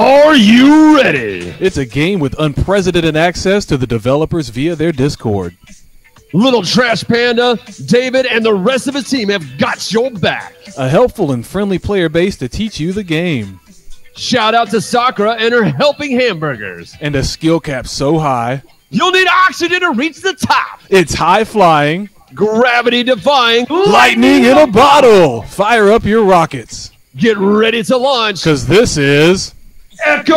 Are you ready? It's a game with unprecedented access to the developers via their Discord. Little Trash Panda, David, and the rest of his team have got your back. A helpful and friendly player base to teach you the game. Shout out to Sakura and her helping hamburgers. And a skill cap so high, you'll need oxygen to reach the top. It's high flying, gravity defying, lightning in a bottle. Fire up your rockets. Get ready to launch. Because this is Echo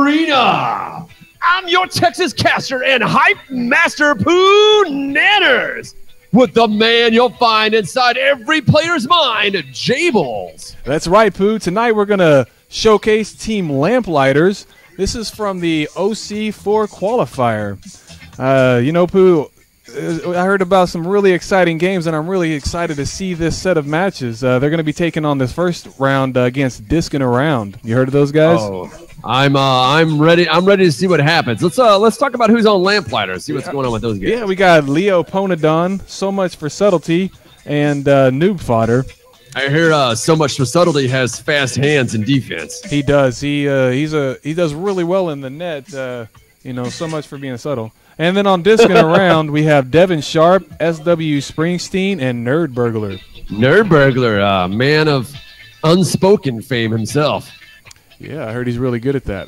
Arena. I'm your Texas caster and hype master, Poonannners, with the man you'll find inside every player's mind, Jables. That's right, Pooh. Tonight we're going to showcase Team Lamplighters. This is from the OC4 Qualifier. You know, Pooh, I heard about some really exciting games, and I'm really excited to see this set of matches. They're going to be taking on this first round against Diskin' Around. You heard of those guys? Oh, I'm ready. I'm ready to see what happens. Let's talk about who's on Lamplighter. See what's going on with those guys. Yeah, we got Leo Poonannners, So Much for Subtlety, and Noob Fodder. I hear So Much for Subtlety has fast hands in defense. He does. He does really well in the net. You know, so much for being subtle. And then on Diskin' Around, we have Devin Sharp, SW Springsteen, and Nerd Burglar. Nerd Burglar, man of unspoken fame himself. Yeah, I heard he's really good at that.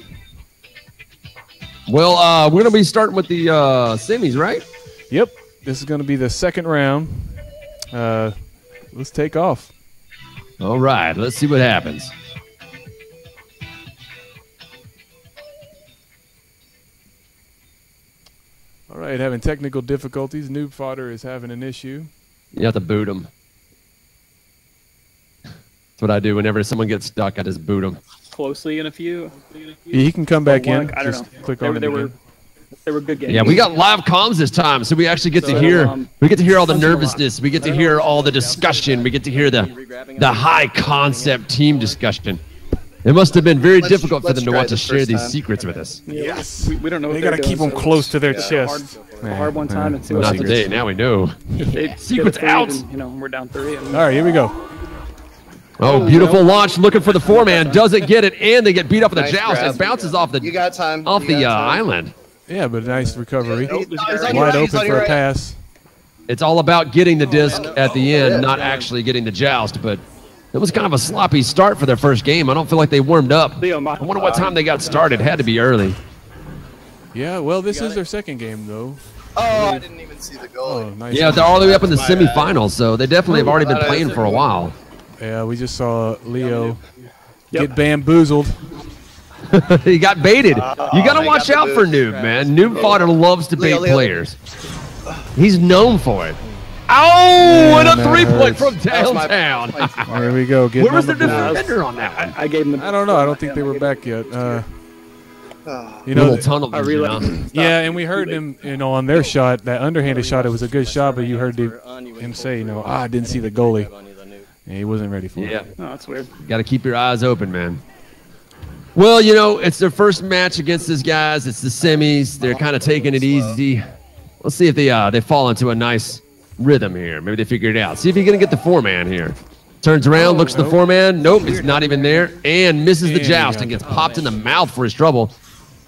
Well, we're going to be starting with the semis, right? Yep. This is going to be the second round. Let's take off. All right. Let's see what happens. All right, having technical difficulties. Noob Fodder is having an issue. You have to boot him. That's what I do whenever someone gets stuck. I just boot them. Closely in a few. Yeah, he can come back in. I don't know. Click on it again. They were good games. Yeah, we got live comms this time, so we actually get to hear. We get to hear all the nervousness. We get to hear all the discussion. We get to hear the high concept team discussion. It must have been very difficult for them to want to share these secrets with us. Yes. We don't know. They got to keep them close to their chest. A hard one time and see what Not today. Now we know. Secrets out. And, you know, we're down 3. All right, here we go. Oh, beautiful launch. Looking for the 4-man. Doesn't get it, and they get beat up with a joust. It bounces off the island. Yeah, but nice recovery. Wide open for a pass. It's all about getting the disc at the end, not actually getting the joust. But it was kind of a sloppy start for their first game. I don't feel like they warmed up. I wonder what time they got started. Had to be early. Yeah, well, this is their second game, though. Oh, I didn't even see the goal. Oh, nice. Yeah, they're all the way up in the semifinals, so they definitely have already been playing for a while. Yeah, we just saw Leo get bamboozled. He got baited. You got to watch out for Noob, man. Noob Fodder loves to bait players. He's known for it. Oh, and a 3-point from downtown. There we go. Where was the defender on that one? I gave him. I don't know. I don't think they were back yet. You know, tunnel vision, yeah, and we heard him, you know, on their shot, that underhanded shot. It was a good shot, but you heard him say, you know, I didn't see the goalie. And he wasn't ready for it. Yeah, no, that's weird. Got to keep your eyes open, man. Well, you know, it's their first match against these guys. It's the semis. They're kind of taking it easy. Let's see if they fall into a nice rhythm here. Maybe they figure it out. See if you're going to get the 4-man here. Turns around, looks at the 4-man. Nope, it's not even there. And misses the joust and gets popped in the mouth for his trouble.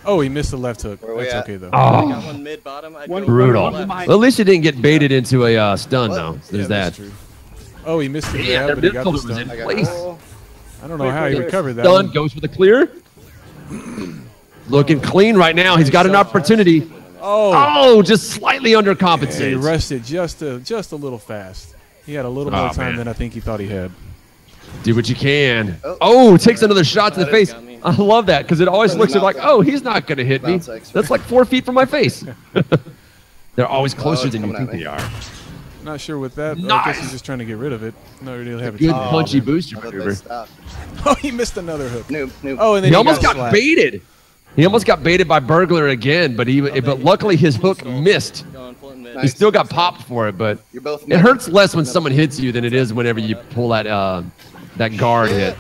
Oh, he missed the left hook. That's okay, though. Oh, brutal. Well, at least he didn't get baited into a stun, though. So there's that. True. Oh, he missed the grab, but he got the stun. I don't know how he recovered that. Stun goes for the clear. Looking clean right now. He's got an opportunity. Oh, just slightly undercompensated. Yeah, he rested just a little fast. He had a little more time than I think he thought he had. Do what you can. Oh, takes another shot to the face. I love that because it always looks like, oh, he's not going to hit me. That's like 4 feet from my face. They're always closer than you think they are. Not sure with that. Nice. I guess he's just trying to get rid of it. No, he didn't have a good punchy booster maneuver. Oh, he missed another hook. Noob. Oh, and then he almost got baited. He almost got baited by Burglar again, but luckily his hook missed. He still got popped for it, but it hurts less when someone hits you than it is whenever you pull that guard hit.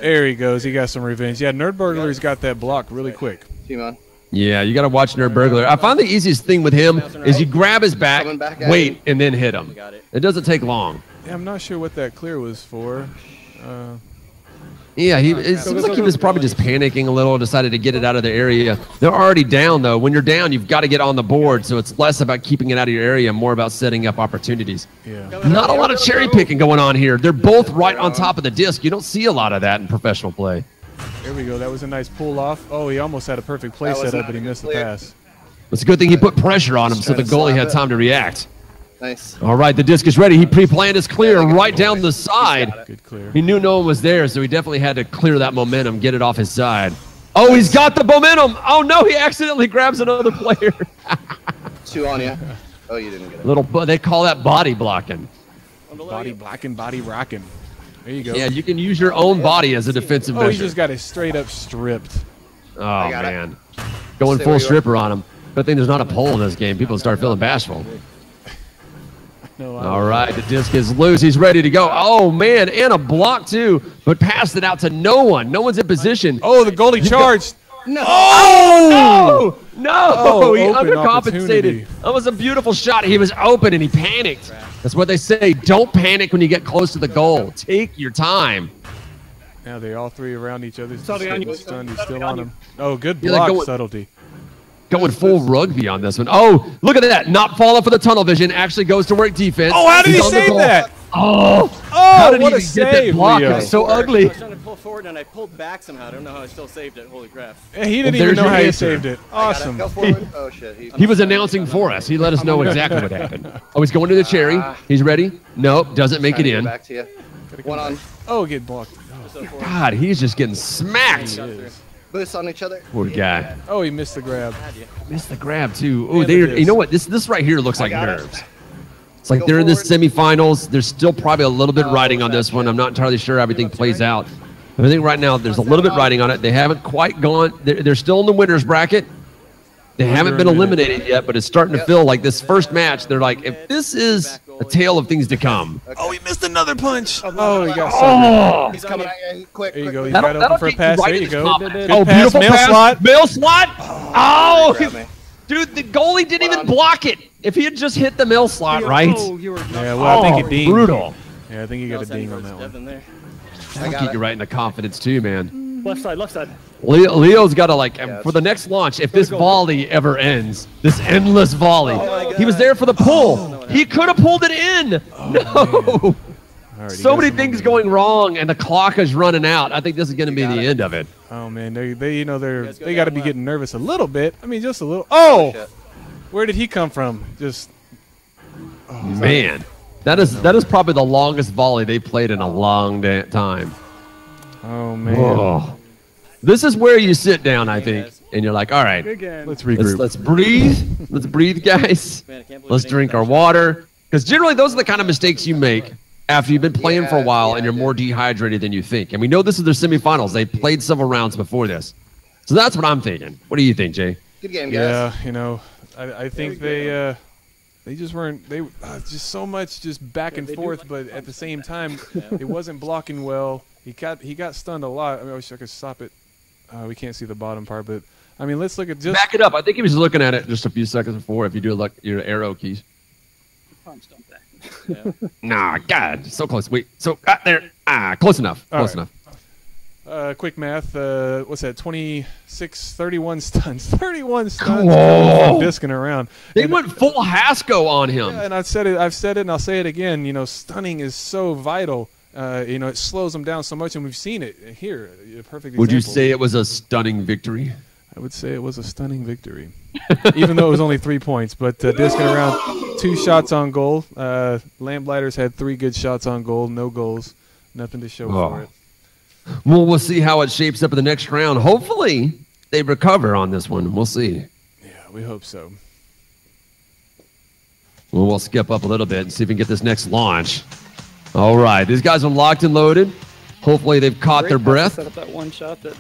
There he goes. He got some revenge. Yeah, Nerd Burglar's got that block really quick. Yeah, you got to watch Nerd Burglar. I find the easiest thing with him is you grab his back, wait, and then hit him. It doesn't take long. Yeah, I'm not sure what that clear was for. Yeah, it seems like he was probably just panicking a little, decided to get it out of the area. They're already down, though. When you're down, you've got to get on the board, so it's less about keeping it out of your area, more about setting up opportunities. Yeah. Not a lot of cherry picking going on here. They're both right on top of the disc. You don't see a lot of that in professional play. There we go. That was a nice pull off. Oh, he almost had a perfect play setup, but he missed the pass. It's a good thing he put pressure on him so the goalie had time to react. Nice. All right, the disc is ready. He pre-planned his clear right down the side. Good clear. He knew no one was there, so he definitely had to clear that momentum, get it off his side. Oh, he's got the momentum. Oh, no, he accidentally grabs another player. 2 on you. Oh, you didn't get it. They call that body blocking. Body blocking, body rocking. There you go. Yeah, you can use your own body as a defensive measure. Oh, he just got it straight up stripped. Oh, man. Going full stripper on him. Good thing there's not a pole in this game. People start feeling bashful. No, all right, the disc is loose. He's ready to go. Oh, man, and a block, too, but passed it out to no one. No one's in position. Oh, the goalie charged. No. Oh, no. Oh, He open undercompensated. opportunity. That was a beautiful shot. He was open, and he panicked. That's what they say. Don't panic when you get close to the goal. Take your time. Now they all three around each other. Subtly on you. Stunned. He's still on him. Oh, good Yeah, block subtlety. Going full rugby on this one. Oh, look at that. Not falling for the tunnel vision. Actually goes to work defense. Oh, how did he He's on the save goal. that? Oh, how did what he a even get that save, block? Leo. It was so I ugly. was trying to pull forward and I pulled back somehow. I don't know how I still saved it. Holy crap. Yeah, he didn't Well, even know there's how your he answer. saved it. Awesome. Go forward. Oh, shit. He was announcing for us. He let us know exactly what happened. Oh, he's going to the cherry. He's ready. Nope, doesn't make it in. Back to you. 1 on. Oh, get blocked. God, he's just getting smacked. Boost on each other. Poor guy. Oh, he missed the grab. Missed the grab, too. Oh, And the you disc. know what? This right here looks like got it. nerves. It's like Go they're in the forward. semifinals. There's still probably a little bit riding on this one. I'm not entirely sure how everything plays out. But I think right now there's a little bit riding on it. They haven't quite gone. They're still in the winner's bracket. They haven't been eliminated yet, but it's starting to feel like this first match. They're like, if this is a tale of things to come. Oh, he missed another punch. Oh, he got Oh, He's coming in quick. There you go. quick, He's quick. right open for a get pass. right There in you this go. confidence. Good Oh, pass, beautiful mail pass. slot. Mail slot. Oh, Grab me. dude, the goalie didn't even block it. If he had just hit the mail slot right. Oh, you were Yeah, well, I think he dinged. brutal. Yeah, I think he got a ding on that one. Devin there. That'll got get it. you right into confidence too, man. left side, left side. Leo's got to like Yeah, for the next launch. If this volley ever ends, this endless volley, he was there for the pull. He could have pulled it in. No, Alright, he so got many some things momentum. going wrong, and the clock is running out. I think this is going to be the end of it. Oh man, they got to down be left. getting nervous a little bit. I mean, just a little. Oh, Shit. where did he come from? Just Man, that is probably the longest volley they played in a long time. oh man. Oh. This is where you sit down, I think, and you're like, all right, Good game. Let's regroup. let's breathe. Let's breathe, guys. Man, I can't believe Let's I didn't drink get our that water. Because generally, those are the kind of mistakes you make after you've been playing for a while and you're more dehydrated than you think. And we know this is their semifinals. They played several rounds before this. So that's what I'm thinking. What do you think, Jay? Good game, guys. Yeah, you know, I think they just weren't just so much just back and forth, but at the same time, it wasn't blocking well. He got stunned a lot. I mean, I wish I could stop it. We can't see the bottom part, but I mean, let's look at just Back it up. I think he was looking at it just a few seconds before if you do like your arrow keys. Punch, don't they? Nah, God, so close. Wait, so there. Close enough. All Close right. enough. Quick math. What's that? 26, 31 stuns. 31 stuns. Whoa. Disking around. They And- went full Hasco on him. Yeah, and I've said it, and I'll say it again. You know, stunning is so vital. You know, it slows them down so much, and we've seen it here. A perfect example. Would you say it was a stunning victory? I would say it was a stunning victory, even though it was only 3 points. But disking around, 2 shots on goal. Lamplighters had 3 good shots on goal, no goals, nothing to show for it. Well, we'll see how it shapes up in the next round. Hopefully, they recover on this one. We'll see. Yeah, we hope so. Well, we'll skip up a little bit and see if we can get this next launch. All right, these guys are locked and loaded. Hopefully, they've caught their Great pass breath. to Set up that one shot that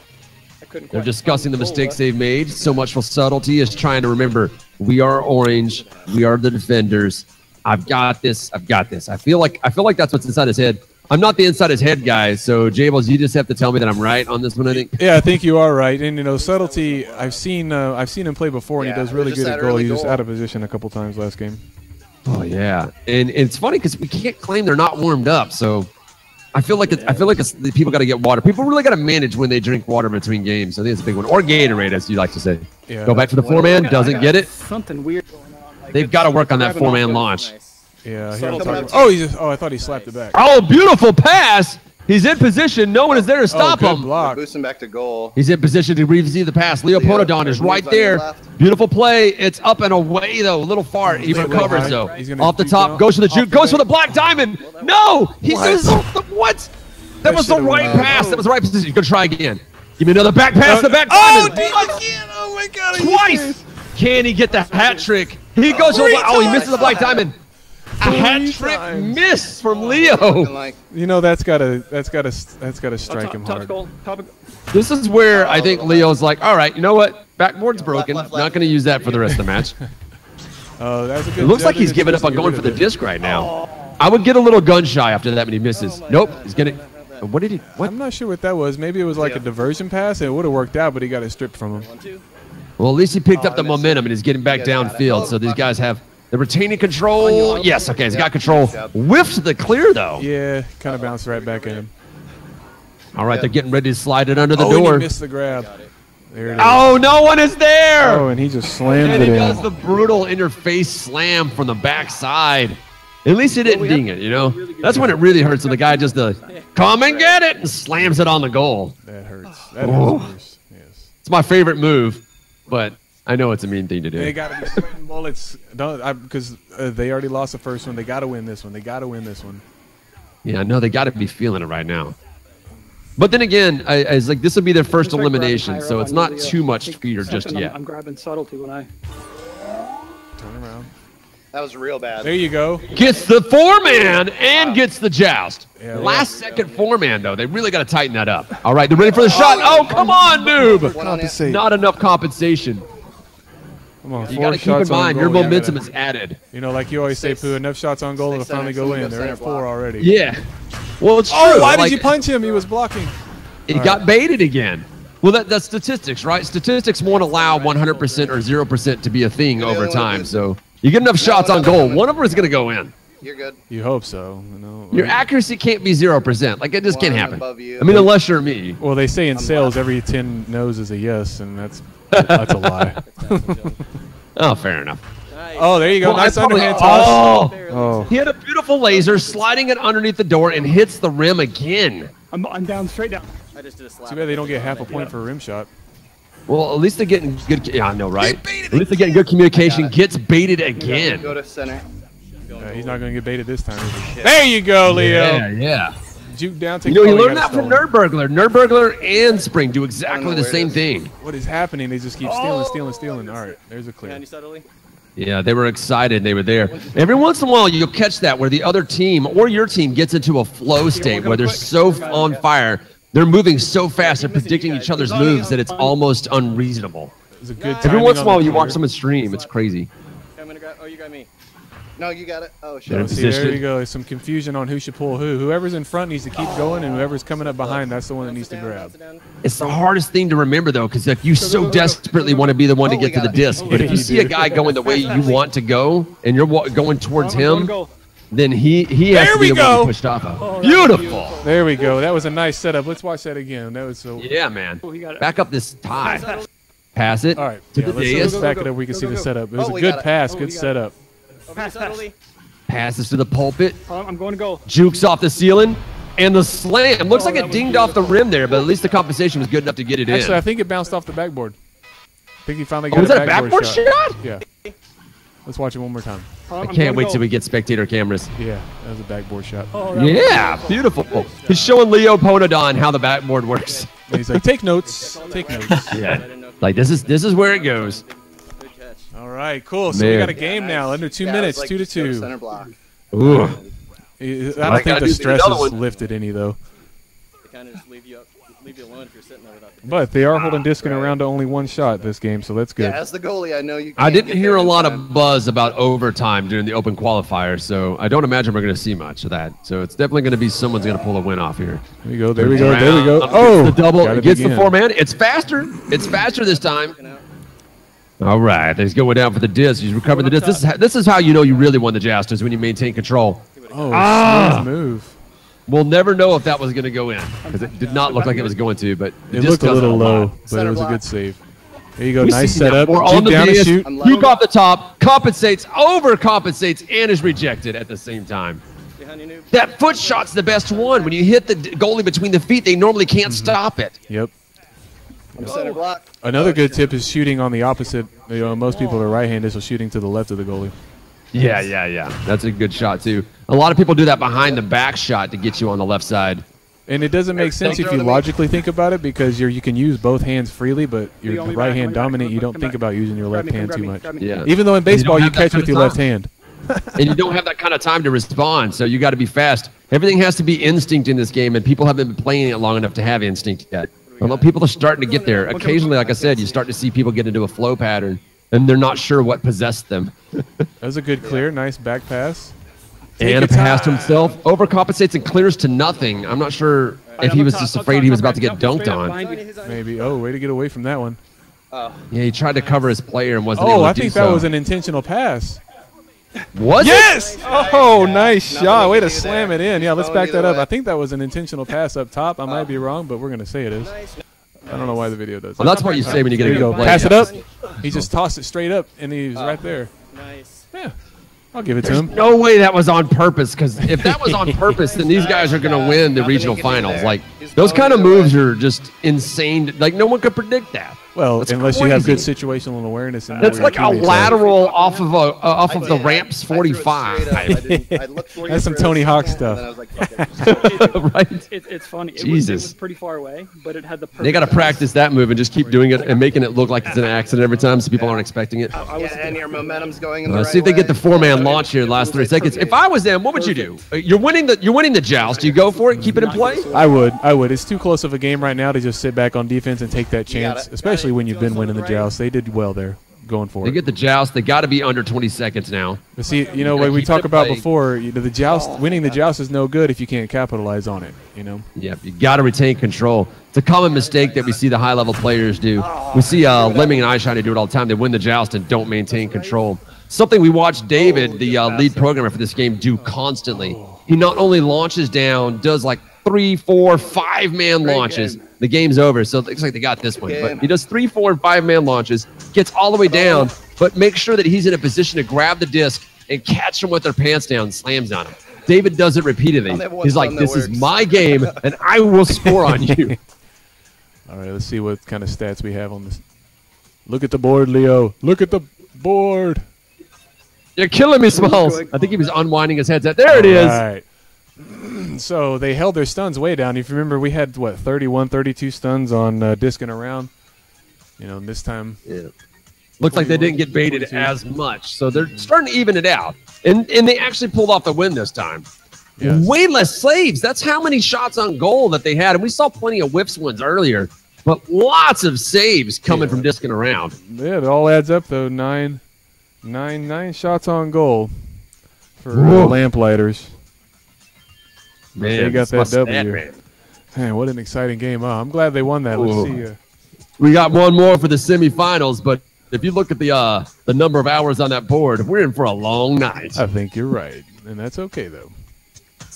I couldn't. They're quite discussing the find goal mistakes with. they've made. So much for subtlety is trying to remember, we are orange. We are the defenders. I've got this. I've got this. I feel like that's what's inside his head. I'm not the inside his head guy, so Jables, you just have to tell me that I'm right on this one, I think. Yeah, I think you are right. And you know, subtlety. I've seen him play before, and Yeah, he does it really was just good at that goal. early He was goal. out of position a couple times last game. Oh, yeah. And it's funny because we can't claim they're not warmed up, so I feel like the people got to get water. People really got to manage when they drink water between games. I think it's a big one. Or Gatorade, as you like to say. Yeah. Go back to the 4-man. Doesn't get it. Something weird going on. Like, They've got to work on that 4-man launch. Yeah. I thought he slapped it back. Oh, beautiful pass. He's in position. No one is there to stop good him. block. Boosting back to goal. He's in position to receive the pass. Leo Poonannners is right there. Beautiful play. It's up and away, though. A little far. He recovers, though. Off the top. Goes for the juke. Goes for the black diamond. No. He says, what? That was the right pass. That was the right position. You're going to try again. Give me another back pass. The back diamond. Oh, my God. Twice. Can he get the hat trick? He goes for the he misses the black diamond. A hat trick miss from Leo. You know that's gotta strike him hard. This is where I think Leo's like, all right, you know what? Backboard's broken. Not going to use that for the rest of the match. Oh, that's a good. It looks like he's giving up on going for the disc right now. I would get a little gun shy after that when he misses. Nope, he's getting. What did he? What? I'm not sure what that was. Maybe it was like a diversion pass. It would have worked out, but he got it stripped from him. Well, at least he picked up the momentum and he's getting back downfield. So these guys have. They're retaining control. Yes, okay, he's got control. Whiffed the clear, though. Yeah, kind of bounced right back at him. All right, they're getting ready to slide it under the And door. he missed the grab. There it is. Oh, no one is there. Oh, and he just slammed And it he in. does the brutal in-your-face slam from the backside. At least he didn't ding it, you know? That's when it really hurts when the guy just come and get it and slams it on the goal. That hurts. That hurts. Yes. It's my favorite move, but I know it's a mean thing to do. They got to be sweating bullets because they already lost the first one. They got to win this one. They got to win this one. Yeah, no, they got to be feeling it right now. But then again, I was like, this will be their first elimination, so it's not too much fear just yet. I'm grabbing subtlety when I Turn around. That was real bad. There you go. Gets the 4-man and gets the joust. Yeah, Last second 4-man, though. They really got to tighten that up. All right, they're ready for the shot. Oh, come on, noob. Compensate. Not enough compensation. Come on, You 4 got to keep shots in mind, on your goal. momentum is added. You know, like you always say, Pooh, enough shots on goal to finally go in. They're at 4 already. Yeah. Well, it's true. Oh, why Like, did you punch him? He was blocking. He got baited again. Well, that's statistics, right? Statistics won't allow 100% or 0% to be a thing over time. So you get enough shots on goal, one of them is going to go in. You're good. You hope so. You know, Your accuracy can't be 0%. Like, it just can't happen. Above you. I mean, unless you're me. Well, they say in sales every 10 no's is a yes, and that's a lie. Oh, fair enough. Oh, there you go. Well, Nice I probably- underhand toss. Oh. He had a beautiful laser sliding it underneath the door and hits the rim again. I'm down, straight down. I just did a slap. Too bad they don't get half a point for a rim shot. Well, at least they're getting good. Yeah, I know, right? At least they're getting good communication. Gets baited again. Go to center. He's not going to get baited this time. There you go, Leo. Yeah. Juke down. Take You know, you oh, learned that from Nerdburglar. Nerdburglar and Spring do exactly the same thing. What is happening? They just keep stealing. All right, there's a clear. Yeah, they were excited. They were there. Every once in a while, you'll catch that where the other team or your team gets into a flow state where they're so on fire. They're moving so fast. They're predicting each other's moves that it's almost unreasonable. It's a good Every once in a while, you watch them stream. It's crazy. I'm gonna grab. Oh, you got me. No, you got it. Oh, They're in shit. See, there position. you go. There's some confusion on who should pull who. Whoever's in front needs to keep going, and whoever's coming up behind, that's the one that needs to grab. It's the hardest thing to remember, though, because like, you so desperately want to be the one to get to the disc. But if you see a guy going the way you want to go, and you're going towards him, then he has to be the one pushed off of. Beautiful. There we go. That was a nice setup. Let's watch that again. That was so. Yeah, man. Back up this tie. Pass it All right. to Yeah, the let's dais. back it up. We can see the setup. It was Oh, a we good got it. pass. Good setup. Passes to the pulpit. I'm going to go. Jukes off the ceiling. And the slam. Looks like it dinged off the rim there, but at least the compensation was good enough to get it in. Actually, I think it bounced off the backboard. I think he finally got Was that a backboard shot. shot? Yeah. Let's watch it one more time. I can't wait till we get spectator cameras. Yeah, that was a backboard shot. Yeah, beautiful. He's showing Leo Poonannners how the backboard works. And he's like, take notes. Take notes. Yeah. Like, this is where it goes. All right, cool. So we got a game now. Under 2 minutes, Like, 2 to just go 2. Center block. Ooh. I don't think gotta the do stress another is one. lifted any, though. They kind of just leave you alone if you're sitting there without the But they are holding discing around to only one shot this game, so that's good. Yeah, as the goalie, I know you. I can't didn't get hear there a in lot time. of buzz about overtime during the open qualifier, so I don't imagine we're going to see much of that. So it's definitely going to be someone's going to pull a win off here. There we go. There we go. There we go. Gets Oh, the double. got it Gets the again. 4-man. It's faster. It's faster this time. All right, he's going down for the disc. He's recovering the disc. This is how you know you really won the joust, is when you maintain control. Oh, smooth move. We'll never know if that was going to go in because it did not look like it was going to, but It looked a little low, but it was a good save. There you go. We Nice see that. setup. We're on Juke the down and DS. shoot. Juke off the top, compensates, overcompensates, and is rejected at the same time. Behind you, noob. That foot shot's the best one. When you hit the goalie between the feet, they normally can't stop it. Yep. I'm center block. Another good tip is shooting on the opposite. You know, most people are right-handed, so shooting to the left of the goalie. Yeah. That's a good shot, too. A lot of people do that behind the back shot to get you on the left side. And it doesn't make sense if you logically think about it because you can use both hands freely, but you're right hand dominant. You don't think about using your left hand too much. Yeah. Even though in baseball you catch with your left hand. And you don't have that kind of time to respond, so you got to be fast. Everything has to be instinct in this game, and people haven't been playing it long enough to have instinct yet. Although people are starting to get there. Occasionally, like I said, you start to see people get into a flow pattern, and they're not sure what possessed them. That was a good clear. Nice back pass. And a pass to himself. Overcompensates and clears to nothing. I'm not sure if he was just afraid he was about to get dunked on. Maybe. Oh, way to get away from that one. Yeah, he tried to cover his player and wasn't able to do so. I think that was an intentional pass. Was yes! it? Oh, nice shot. Way to slam it in. Yeah, let's back that up. I think that was an intentional pass up top. I might be wrong, but we're going to say it is. I don't know why the video does that. Well, that's what you say when you get a good play. Pass it up. He just tossed it straight up, and he was right there. Nice. Yeah. I'll give it to him. No way that was on purpose, because if that was on purpose, then these guys are going to win the regional finals. Like, those kind of moves are just insane. Like, no one could predict that. Well, That's unless crazy. you have good situational awareness. And That's like a lateral off of the ramps 45. That's some Tony Hawk stuff. Right? It's funny. It Jesus. was pretty far away, but it had the perfect They got to balance. practice that move and just keep doing it and making it look like it's an accident every time so people aren't expecting it. And your momentum's going in the right See if they get the way. four-man launch here in the last 30 seconds. If I was them, what would you do? You're winning the joust. Do you go for it? Keep it in play? I would. It's too close of a game right now to just sit back on defense and take that chance, especially when you've been winning the joust. They did well there, going for They it. get the joust. They got to be under 20 seconds now. But see, you know, what we talked about before, the joust, winning the joust is no good if you can't capitalize on it, you know? Yep, you got to retain control. It's a common mistake that we see the high-level players do. We see Lemming and iShiny do it all the time. They win the joust and don't maintain control. Something we watch David, the lead programmer for this game, do constantly. He not only launches down, does like 3, 4, 5-man launches. The game's over, so it looks like they got this one. But he does 3, 4, and 5-man launches, gets all the way down, but makes sure that he's in a position to grab the disc and catch them with their pants down and slams on him. David does it repeatedly. He's like, this is my game, and I will score on you. All right, let's see what kind of stats we have on this. Look at the board, Leo. Look at the board. You're killing me, Smalls. I think he was unwinding his headset. There it is. All right. So they held their stuns way down. If you remember, we had, 31, 32 stuns on discing around. You know, this time. Yeah. Looks like they didn't get baited as much. So they're starting to even it out. And they actually pulled off the win this time. Yes. Way less saves. That's how many shots on goal that they had. And we saw plenty of whiffs ones earlier. But lots of saves coming from discing around. Yeah, it all adds up, though. Nine shots on goal for Lamplighters. Man, they got that W. man. Man, what an exciting game. Oh, I'm glad they won that. Let's see. We got one more for the semifinals, but if you look at the number of hours on that board, we're in for a long night. I think you're right, and that's okay, though.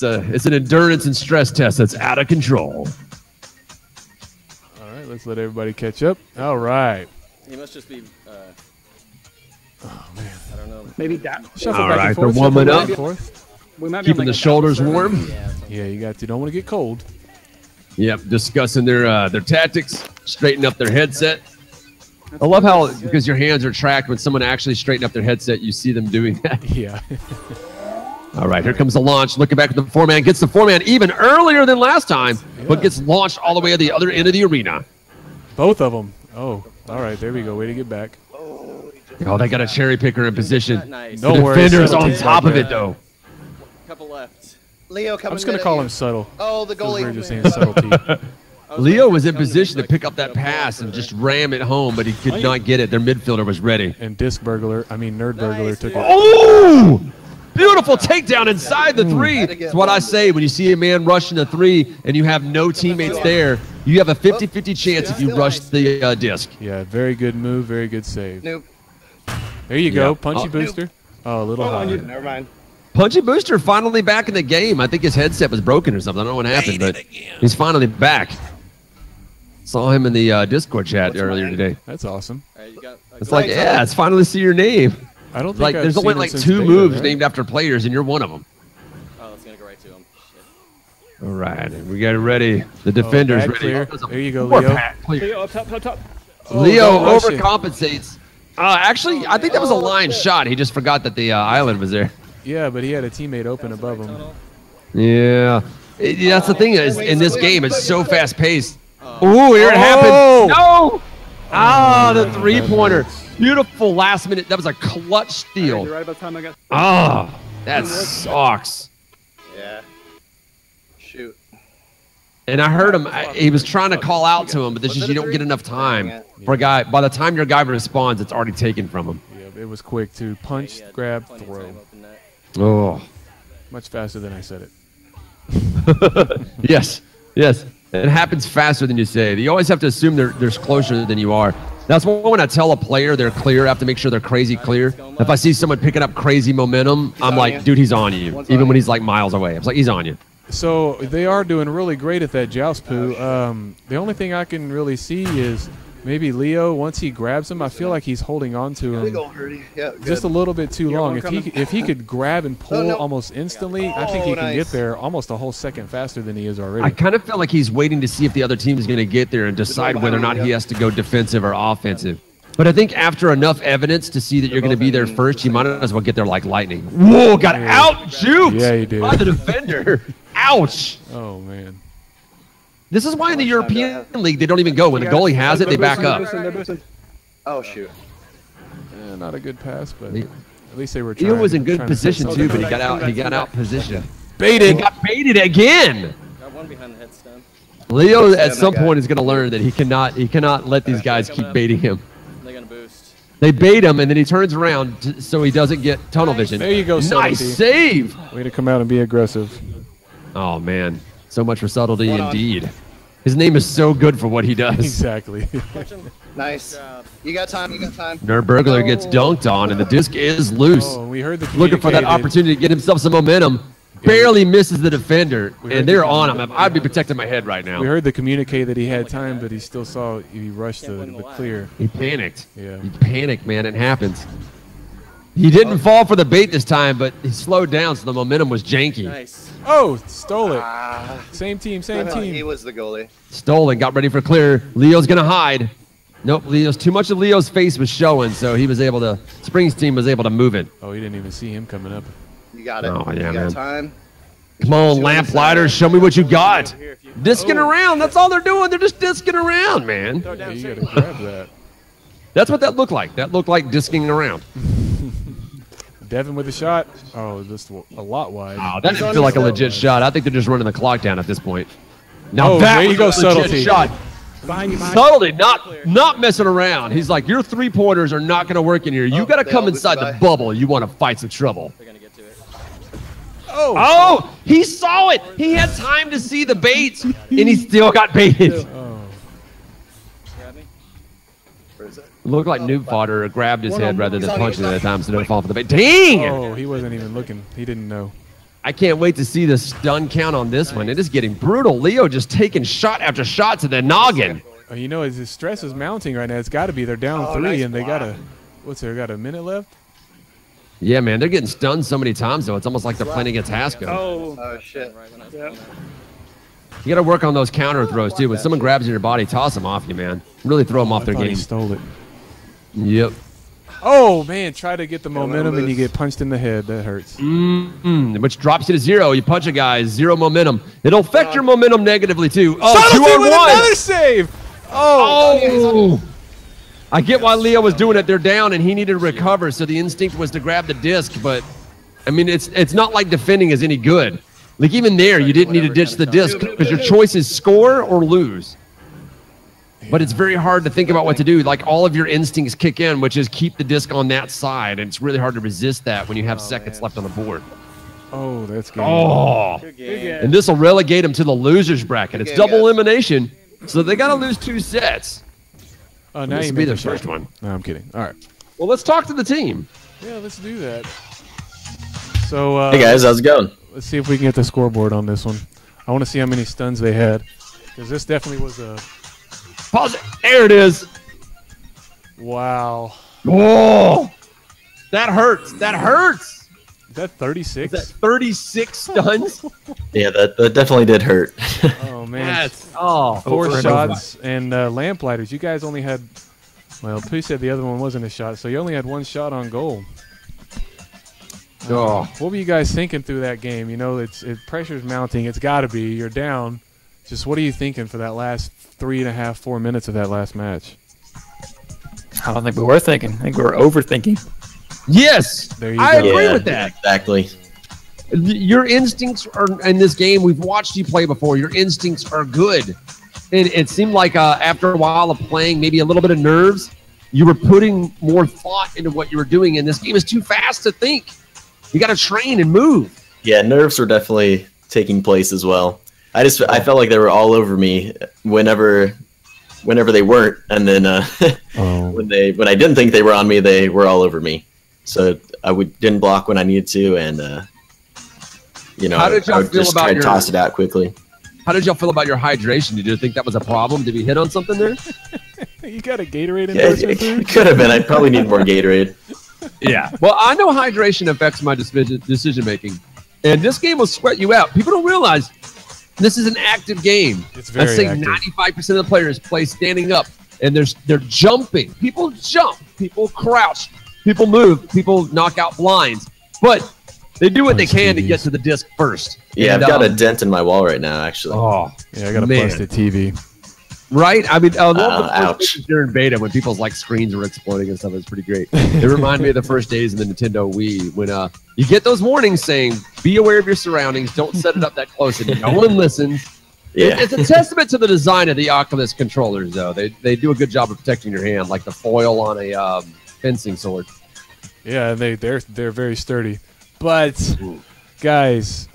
It's an endurance and stress test that's out of control. All right, let's let everybody catch up. All right. He must just be. Oh, man. I don't know. Maybe that. Shuffle All back right, and forth. they're warming shuffle up. back and forth. We might be Keeping able to the get shoulders that. warm. Yeah, you don't want to get cold. Yep, discussing their tactics, straighten up their headset. I love how, because your hands are tracked, when someone actually straighten up their headset, you see them doing that. Yeah. All right, here comes the launch. Looking back at the four-man. Gets the four-man even earlier than last time, but gets launched all the way to the other end of the arena. Both of them. Oh, all right, there we go. Way to get back. Oh, they got a cherry picker in position. Nice. Don't The worry. defender's subtle on teams top like of it, that. though. Couple left. Leo coming. I'm just going to call him subtle. Oh, the We're goalie. just saying subtlety. Leo was in position to pick up that pass and just ram it home, but he could not get it. Their midfielder was ready. And Nerd Burglar took it. Oh! Beautiful takedown inside the three. That's what I say when you see a man rushing the three and you have no teammates there. You have a 50-50 chance if you rush the disc. Yeah, very good move, very good save. Nope. There you go, Yeah. punchy booster. Oh, a little high. Never mind. Punchy Booster finally back in the game. I think his headset was broken or something. I don't know what happened, but he's finally back. Saw him in the Discord chat earlier today. That's awesome. It's like, yeah, it's finally see your name. I don't think like there's only like 2 moves named after players, and you're one of them. Oh, it's gonna go right to him. Shit. All right, we got it ready. The defender's ready. Clear. There you go, Leo. Leo, up top, up top. Leo overcompensates. Actually, I think that was a line shot. He just forgot that the island was there. Yeah, but he had a teammate open above him. Yeah. That's the thing is, in this game, it's so fast-paced. Ooh, here it happened. No! Ah, the three-pointer. Beautiful last minute. That was a clutch steal. Right about time I got. Ah, that sucks. Yeah. Shoot. And I heard him. He was trying to call out to him, but this is you don't get enough time for a guy. By the time your guy responds, it's already taken from him. Yeah, it was quick too. Punch, grab, throw. Oh, much faster than I said it. Yes, yes. It happens faster than you say. You always have to assume they're closer than you are. That's why when I tell a player they're clear, I have to make sure they're crazy clear. If I see someone picking up crazy momentum, I'm like, dude, he's on you. Even when he's like miles away. It's like, he's on you. So they are doing really great at that joust, Pooh. The only thing I can really see is maybe Leo, once he grabs him, I feel like he's holding on to him just a little bit too long. If he could grab and pull almost instantly, I think he can get there almost a whole second faster than he is already. I kind of feel like he's waiting to see if the other team is going to get there and decide whether or not he has to go defensive or offensive. But I think after enough evidence to see that you're going to be there first, you might as well get there like lightning. Whoa, got out-juked by the defender. Ouch. Oh, man. This is why in the European League they don't even go. When the goalie has it, they back up. Oh, shoot. Yeah, not a good pass, but at least they were trying. He was in good position, too, but he got out position. Baited. He got baited again. Got one behind the headstone. Leo at some point is going to learn that he cannot let these guys keep baiting him. They're going to boost. They bait him, and then he turns around so he doesn't get tunnel vision. There you go, nice save. Way to come out and be aggressive. Oh, man. So much for subtlety indeed. His name is so good for what he does. Exactly. Nice. You got time. You got time. Nerdburglar gets dunked on, and the disc is loose. Oh, we heard the looking for that opportunity to get himself some momentum. Barely misses the defender, and they're on him. I'd be protecting my head right now. We heard the communique that he had time, but he still saw he rushed the clear. He panicked. Yeah. He panicked, man. It happens. He didn't fall for the bait this time, but he slowed down, so the momentum was janky. Nice. Oh, stole it. Same team, same team. He was the goalie. Stole it, got ready for clear. Leo's going to hide. Nope, too much of Leo's face was showing, so he was able to, Spring's team was able to move it. Oh, he didn't even see him coming up. You got it. Oh, yeah, you got man. time. Come on, Lamplighters, show me what you got. Disking around, that's all they're doing. They're just disking around, man. Yeah, you got to grab that. That's what that looked like. That looked like disking around. Devin with a shot. Oh, just a lot wide. Oh, that didn't feel like a legit shot. I think they're just running the clock down at this point. Now that there you go, was a legit subtlety. shot. Subtlety, not messing around. He's like, your three-pointers are not going to work in here. You got to come inside the bubble. You want to fight some trouble. They're going to get to it. Oh, he saw it. He had time to see the bait, and he still got baited. Oh. Grab me. Where is it? It looked like Noob Fodder grabbed his head rather than punching it at times, so didn't fall for the bait. Dang! Oh, he wasn't even looking. He didn't know. I can't wait to see the stun count on this one. It is getting brutal. Leo just taking shot after shot to the noggin. Oh, you know, his stress is mounting right now. It's got to be. They're down 3, nice and they got block. got a minute left? Yeah, man, they're getting stunned so many times, though. It's almost like they're playing against Hasco. Oh, shit. Right when I was Yeah. pulling that. You got to work on those counter throws, too. When someone grabs in your body, toss them off you, man. Really throw them off their I thought he game. stole it. Yep. Oh, man, try to get the momentum, and you get punched in the head. That hurts. Which drops you to 0. You punch a guy, 0 momentum. It'll affect your momentum negatively, too. Oh, Subtlety 2 on with 1. another save! Oh! I get why Leo was doing it. They're down, and he needed to recover, so the instinct was to grab the disc. But, I mean, it's not like defending is any good. Like, even there, you didn't need to ditch the disc because your choice is score or lose. But it's very hard to think about what to do. Like, all of your instincts kick in, which is keep the disc on that side, and it's really hard to resist that when you have seconds left on the board. Oh, that's good. Oh! Good game. And this will relegate him to the losers bracket. It's game, double guys. elimination, so they got to lose 2 sets. Oh, now This you will be make their a shot. first one. No, I'm kidding. All right. Well, let's talk to the team. Yeah, let's do that. So, hey guys, how's it going? Let's see if we can get the scoreboard on this one. I want to see how many stuns they had, because this definitely was a. Pause it. There it is. Wow. Whoa. That hurts. That hurts. Is that 36? Is that 36 stuns? Yeah, that definitely did hurt. Oh man. That's, oh. 4 shots and Lamplighters. You guys only had. Well, Pooh said the other one wasn't a shot, so you only had 1 shot on goal. Oh. What were you guys thinking through that game? You know, pressure's mounting. It's got to be. You're down. Just what are you thinking for that last 3.5, 4 minutes of that last match? I don't think we were thinking. I think we were overthinking. Yes, there you I go. agree with that. Exactly. Your instincts are in this game. We've watched you play before. Your instincts are good. And it seemed like after a while of playing, maybe a little bit of nerves, you were putting more thought into what you were doing. And this game is too fast to think. You got to train and move. Yeah, nerves were definitely taking place as well. I felt like they were all over me whenever they weren't, and then when I didn't think they were on me, they were all over me. So I didn't block when I needed to, and how did y'all I would feel just about try to toss it out quickly. How did y'all feel about your hydration? Did you think that was a problem? Did we hit on something there? You got a Gatorade Yeah, endorsement? it could have been. I probably need more Gatorade. Yeah. Well, I know hydration affects my decision making, and this game will sweat you out. People don't realize this is an active game. It's very Let's say active. 95% of the players play standing up, and they're jumping. People jump. People crouch. People move. People knock out blinds. But they do what they can to get to the disc first. Yeah, And, I've got a dent in my wall right now, actually. Oh, Yeah, I got a man. busted TV. Right? I mean, ouch. during beta when people's like screens were exploding and stuff, it was pretty great. It reminded me of the first days in the Nintendo Wii when you get those warnings saying, be aware of your surroundings, don't set it up that close, and no one listens. Yeah. It's a testament to the design of the Oculus controllers, though. They do a good job of protecting your hand, like the foil on a fencing sword. Yeah, they're very sturdy. But guys,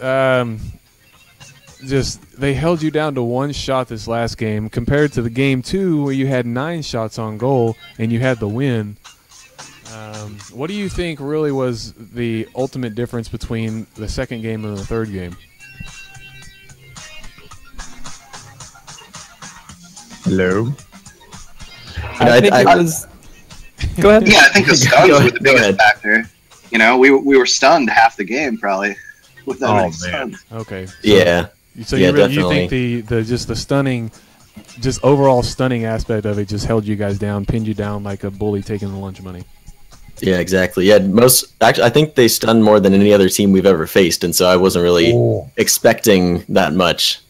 they held you down to 1 shot this last game compared to the game 2 where you had 9 shots on goal and you had the win. What do you think really was the ultimate difference between the second game and the third game? Hello? I think it was. Go ahead. Yeah, I think the stuns were the Go ahead. biggest factor. You know, we were stunned half the game probably with that many stuns. Okay. Yeah. So Yeah, you definitely. think the stunning, just overall stunning aspect of it just held you guys down, pinned you down like a bully taking the lunch money. Yeah, exactly. Yeah, actually, I think they stunned more than any other team we've ever faced, and so I wasn't really expecting that much.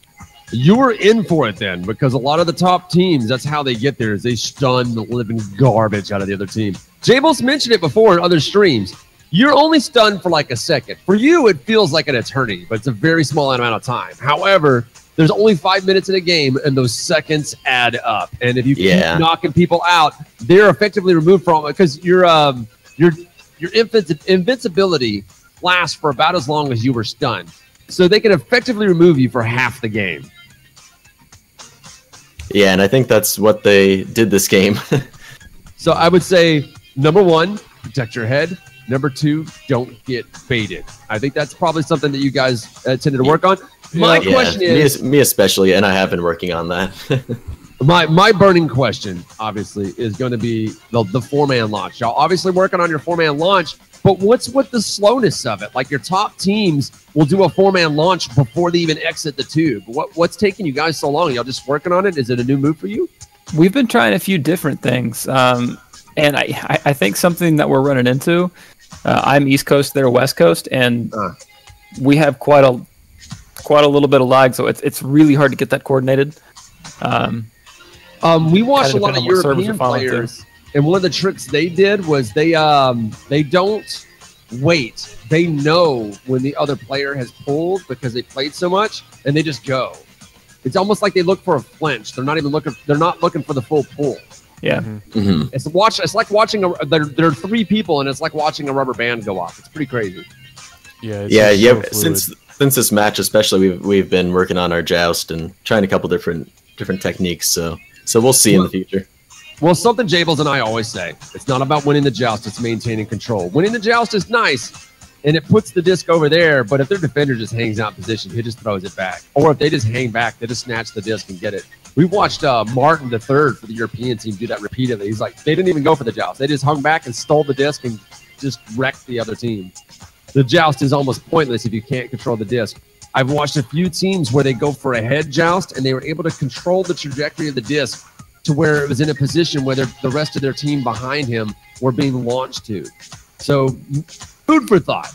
You were in for it then, because a lot of the top teams, that's how they get there, is they stun the living garbage out of the other team. Jables mentioned it before in other streams. You're only stunned for like a second. For you, it feels like an eternity, but it's a very small amount of time. However, there's only 5 minutes in a game, and those seconds add up. And if you keep knocking people out, they're effectively removed from it because your invincibility lasts for about as long as you were stunned. So they can effectively remove you for half the game. Yeah, and I think that's what they did this game. So I would say, number 1, protect your head. Number 2, don't get baited. I think that's probably something that you guys tended to work on. My question is... Me especially, and I have been working on that. My burning question, obviously, is going to be the 4-man launch. Y'all obviously working on your 4-man launch, but what's with the slowness of it? Like your top teams will do a 4-man launch before they even exit the tube. What's taking you guys so long? Y'all just working on it? Is it a new move for you? We've been trying a few different things, and I think something that we're running into. I'm East Coast, they're West Coast, and we have quite a little bit of lag, so it's really hard to get that coordinated. We watched a lot of on what servers European you're following players, and one of the tricks they did was they don't wait. They know when the other player has pulled because they played so much, and they just go. It's almost like they look for a flinch. They're not even looking. They're not looking for the full pull. Yeah. Mm-hmm. It's like watching there are 3 people, and it's like watching a rubber band go off. It's pretty crazy. Yeah. Since this match, especially, we've been working on our joust and trying a couple different techniques. So we'll see in the future. Well, something Jables and I always say: it's not about winning the joust; it's maintaining control. Winning the joust is nice, and it puts the disc over there. But if their defender just hangs out in position, he just throws it back. Or if they just hang back, they just snatch the disc and get it. We watched Martin III for the European team do that repeatedly. He's like, they didn't even go for the joust. They just hung back and stole the disc and just wrecked the other team. The joust is almost pointless if you can't control the disc. I've watched a few teams where they go for a head joust and they were able to control the trajectory of the disc to where it was in a position where the rest of their team behind him were being launched to. So, food for thought.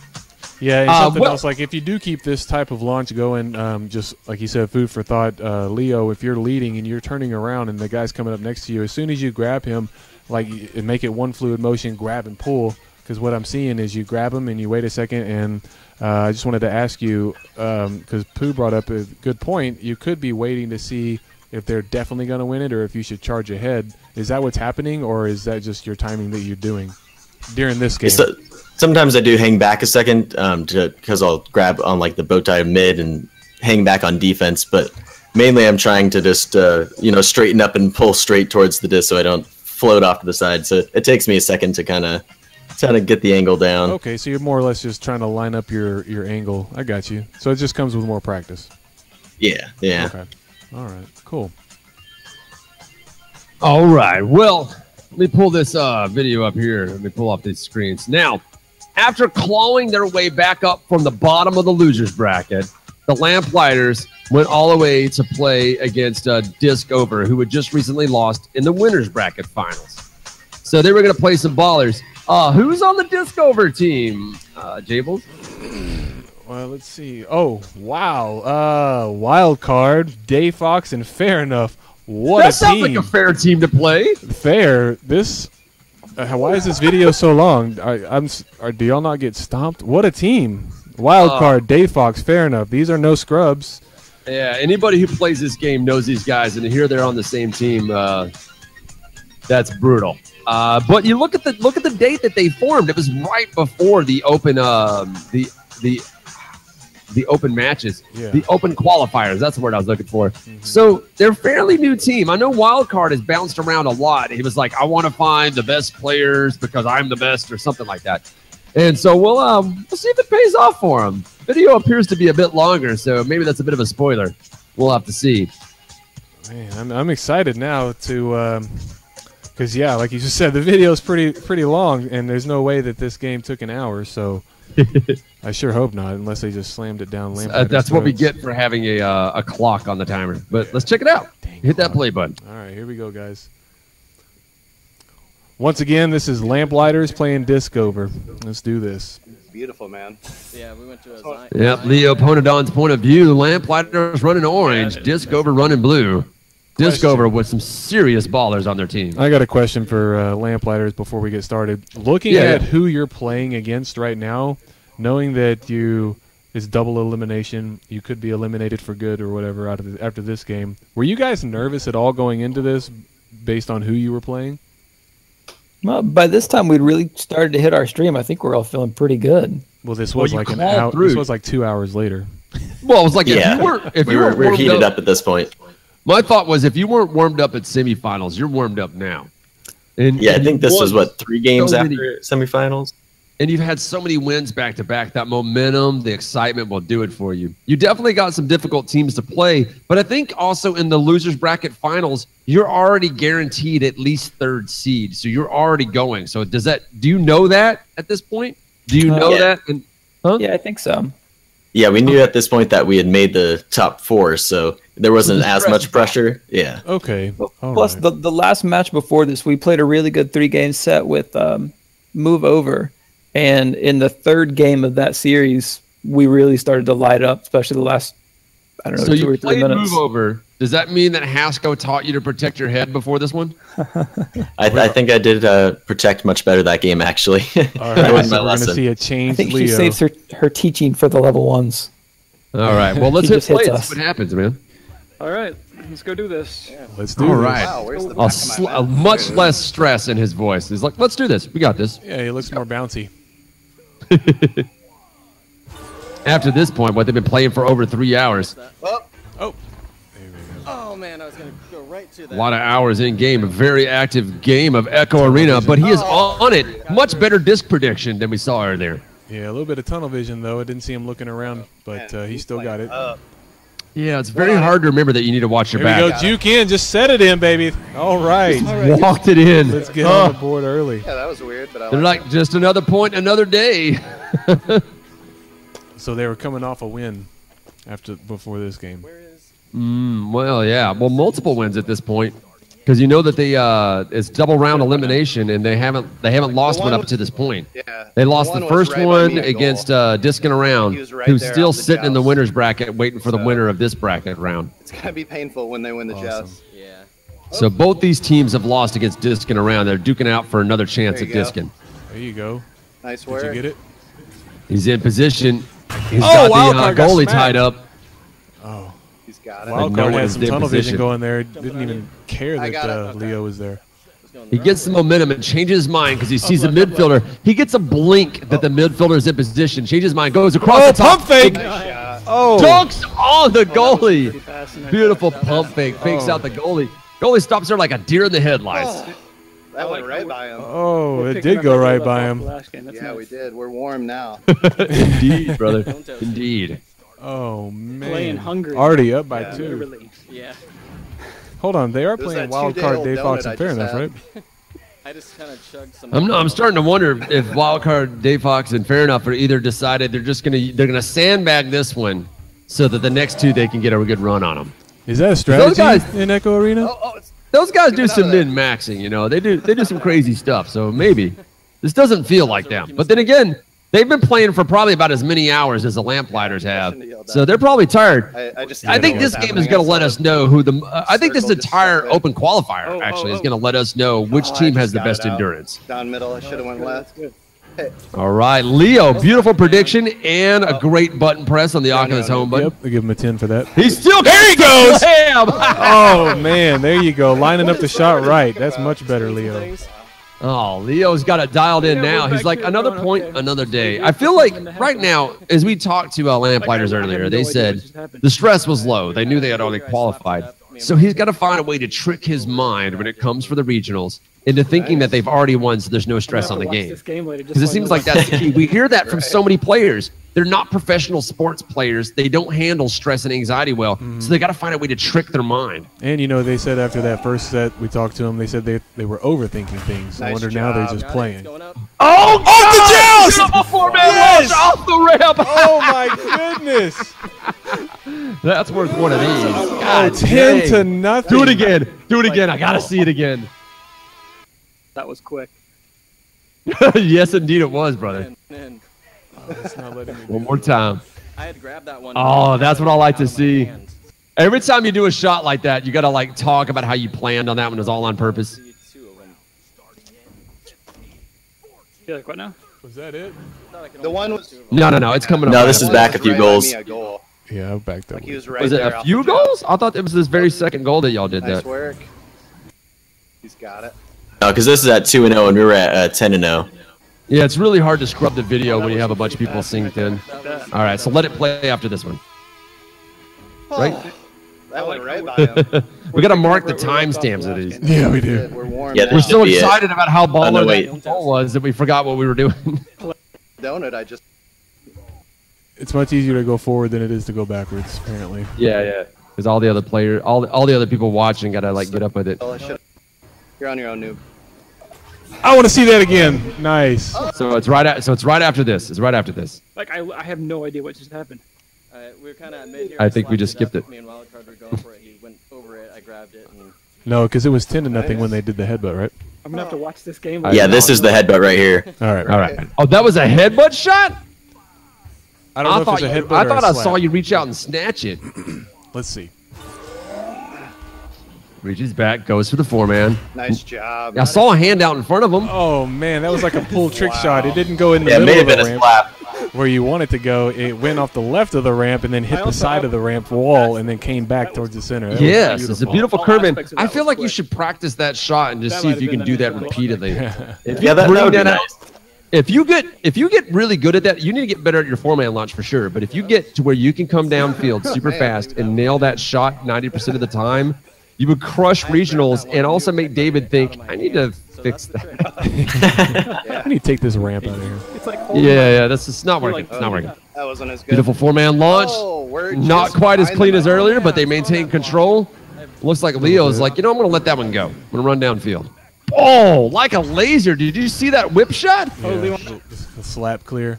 Yeah, and something else, like if you do keep this type of launch going, just like you said, food for thought, Leo, if you're leading and you're turning around and the guy's coming up next to you, as soon as you grab him, like make it one fluid motion, grab and pull, because what I'm seeing is you grab him and you wait a second, and I just wanted to ask you, because Pooh brought up a good point, you could be waiting to see if they're definitely going to win it or if you should charge ahead. Is that what's happening, or is that just your timing that you're doing during this game? Sometimes I do hang back a second because I'll grab on like the bow tie mid and hang back on defense, but mainly I'm trying to just straighten up and pull straight towards the disc so I don't float off to the side. So it takes me a second to kind of get the angle down. Okay, so you're more or less just trying to line up your angle. I got you. So it just comes with more practice. Yeah. Okay. All right. Cool. All right. Well, let me pull this video up here. Let me pull off these screens. Now, after clawing their way back up from the bottom of the losers bracket, the Lamplighters went all the way to play against Disc Over, who had just recently lost in the winners bracket finals. So they were going to play some ballers. Who's on the Disc Over team? Jables? Well, let's see. Oh, wow. Wild card, Day Fox, and Fair Enough. What that a sounds team. like a fair team to play. Fair. This. Why is this video so long? Do y'all not get stomped? What a team. Wild card, Day Fox, Fair Enough. These are no scrubs. Yeah, anybody who plays this game knows these guys, and to hear they're on the same team, that's brutal. But you look at the date that they formed. It was right before the open the open matches, the open qualifiers. That's the word I was looking for. So they're a fairly new team. I know Wildcard has bounced around a lot. He was like, I want to find the best players because I'm the best or something like that. And so we'll see if it pays off for him. Video appears to be a bit longer, so maybe that's a bit of a spoiler. We'll have to see. Man, I'm excited now to because like you just said, the video is pretty long, and there's no way that this game took an hour. So I sure hope not, unless they just slammed it down. That's what we get for having a clock on the timer. But let's check it out. Hit that play button. All right, here we go, guys. Once again, this is Lamplighters playing Disc Over. Let's do this. Beautiful, man. Yeah, we went to a Zion. Yep, Leo Poonannners' point of view. Lamplighters running orange, Disc Over running blue. Disc Over with some serious ballers on their team. I got a question for Lamplighters before we get started. Looking at who you're playing against right now, knowing that it's double elimination, you could be eliminated for good or whatever after this game. Were you guys nervous at all going into this based on who you were playing? Well, by this time we'd really started to hit our stream. I think we're all feeling pretty good. Well, this was like an hour. This was like 2 hours later. Well, it was like if you were heated up at this point. My thought was if you weren't warmed up at semifinals, you're warmed up now. And I think this was 3 games after semifinals. And you've had so many wins back to back. That momentum, the excitement will do it for you. You definitely got some difficult teams to play, but I think also in the losers bracket finals, you're already guaranteed at least 3rd seed. So you're already going. So do you know that at this point? Do you know that? Yeah, I think so. Yeah, we knew at this point that we had made the top 4, so there wasn't as much pressure. Yeah. Okay. Plus, the last match before this, we played a really good 3-game set with Move Over. And in the 3rd game of that series, we really started to light up, especially the last, 2 or 3 minutes. Move Over. Does that mean that Hasko taught you to protect your head before this one? I think I did protect much better that game, actually. All right, so we're going to see a change. I think she saves her teaching for the level 1s. All right, well, let's hit play and see what happens, man. All right, let's go do this. Yeah. Let's do this. All right. Wow, much less stress in his voice. He's like, let's do this. We got this. Yeah, he looks more bouncy. After this point, they've been playing for over 3 hours. Oh man, I was gonna go right to that. A lot of hours in game. A very active game of Echo Arena, but he is on it. Much better disc prediction than we saw earlier. Yeah, a little bit of tunnel vision, though. I didn't see him looking around, but he still got it. Yeah, it's very hard to remember that you need to watch your There back. we go. Juke in. Just set it in, baby. All right. Walked it in. Let's get on the board early. Yeah, that was weird, but I They're like, just another point, another day. So they were coming off a win before this game. Well, yeah. Well, multiple wins at this point. Because you know that it's double round elimination, and they haven't lost one up to this point. Yeah. They lost the was first right by one me at against goal. Diskin Around, He was right who's there still off the sitting in the joust. winner's bracket, waiting for the winner of this bracket round. It's gonna be painful when they win the joust. Yeah. So both these teams have lost against Diskin Around. They're duking out for another chance There at you go. Diskin. There you go. Nice Did work. you get it? He's in position. He's Oh, got Wildcard the got goalie smacked. tied up. Oh. He's got it. Wow. Wildcard no one had is some in tunnel vision position. going there. Didn't even care I got that it. Leo was there. He gets the momentum and changes his mind because he sees the midfielder. He gets a blink that the midfielder is in position. Changes his mind, goes across Oh, the top. pump fake! Nice shot. Oh. Dunks on the goalie. Beautiful pump fake. Fakes out the goalie. Goalie stops there like a deer in the headlights. That went right by him. Oh, it did go right by him. Yeah, we did. We're warm now. Indeed, brother. Indeed. Oh, man. Playing hungry. Already up by Yeah. 2. Literally. Yeah. Hold on, they are It was playing that Wild 2-day-old Card Day Fox donut I and Fair just enough, had. right? I just kind of chugged some. I'm starting to wonder if Wildcard, Dave Fox, and Fair Enough are either decided they're gonna sandbag this one so that the next two they can get a good run on them. Is that a strategy guys- in Echo Arena? Those guys do Get out some of there. min-maxing, you know. They do some crazy stuff. So maybe this doesn't feel like them. But then again, they've been playing for probably about as many hours as the Lamplighters have. So they're probably tired. I I think this game is going to let us know who the. I think this entire open qualifier actually is going to let us know which team has the best endurance. Down middle, I should have went left. All right, Leo, beautiful prediction and a great button press on the Oculus home button. Yep, I give him a 10 for that. He's still There he goes! Bam! Oh, man, there you go. Lining up the shot right. That's much better, Leo. Oh, Leo's got it dialed in now. He's like, another point, another day. I feel like right now, as we talked to Lamplighters earlier, they said the stress was low. They knew they had already qualified. So he's got to find a way to trick his mind when it comes for the regionals into thinking that they've already won, so there's no stress on the game. Because it seems like that's the key. We hear that from so many players. They're not professional sports players. They don't handle stress and anxiety well. So they got to find a way to trick their mind. And, you know, they said after that first set, we talked to them, they said they were overthinking things. I Nice wonder now they're job. just playing. Oh, off the joust! Beautiful four-man Yes! launch off the ramp. Oh, my goodness. That's worth one of these. Oh, God 10 dang. to nothing. Do it again. Do it again. I got to see it again. That was quick. Yes, indeed it was, brother. It's not letting me do One more time. I had grabbed that one. Oh, that's what I like to see. Every time you do a shot like that, you got to like talk about how you planned on that one. It was all on purpose. Feel like what now? Was that it? The one was. No. It's coming up. No, right this now. is back a few right by goals. me, a goal. Yeah, I backed up. Like he was right Was it there a off few the joust. goals? I thought it was this very second goal that y'all did Nice that. work. He's got it. No, because this is at 2-0 and we were at 10-0. Yeah, it's really hard to scrub the video when you have a bunch of people synced in. All right, so let it play after this one. Right? That went right by him. We got to mark the timestamps of these. Yeah, we do. We're warm. Yeah, now. We're this so should be it. excited about how Oh, no, baller wait. that goal was that we forgot what we were doing. Donut. I just. It's much easier to go forward than it is to go backwards, apparently. Yeah. Because all the other players, all the other people watching got to like get up with it. You're on your own, noob. I want to see that again. Nice. So it's right after this. It's right after this. Like I have no idea what just happened. We were kind of mid here. I think we just skipped it. Me and Wildcard were going for it. He went over it. I grabbed it. And No, because it was 10 to nothing when they did the headbutt, right? I'm gonna have to watch this game. Yeah, this is the headbutt right here. All right. All right. Oh, that was a headbutt shot? I don't know if it's a headbutt I or thought a I slap. saw you reach out and snatch it. Let's see. Reaches back, goes for the four-man. nice job. I saw a hand out in front of him. Oh, man, that was like a pull trick shot. It didn't go in the Yeah, it may middle have of the been a ramp slap. where you want it to go. It went off the left of the ramp and then hit the side of the ramp wall and then came back towards the center. That was Yes, it's a beautiful All curve. And aspects of I that feel was like you quick. should practice that shot and just That see might if you have can been do that an repeatedly. If Yeah, that bring would be out- nice. If you get really good at that, you need to get better at your four-man launch for sure. But if you get to where you can come downfield super fast and nail that shot 90% of the time, you would crush regionals and also make David think, I need to fix that. I need to take this ramp out of here. It's like Yeah, that's just not working. It's not working. That wasn't as good. Beautiful 4-man launch. Oh, we're Not just quite as behind clean them as now. earlier, but they maintain control. Looks like Leo's like, you know, I'm going to let that one go. I'm going to run downfield. Oh, like a laser. Did you see that whip shot? Yeah, the slap clear.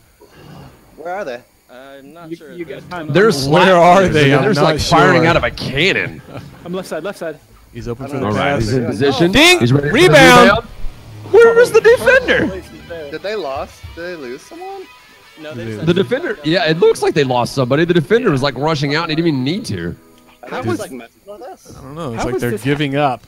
Where are they? I'm not sure. You got time. They're Where are they? I'm There's not like firing sure. out of a cannon. I'm left side, left side. He's open for the All right, pass. he's in position. Ding! He's ready for the Rebound! Where's the defender? Did they lost? Did they lose someone? No, The defender, yeah, it looks like they lost somebody. The defender was like rushing out and he didn't even need to. How was like messing with us? I don't know. It's How like was they're this giving up.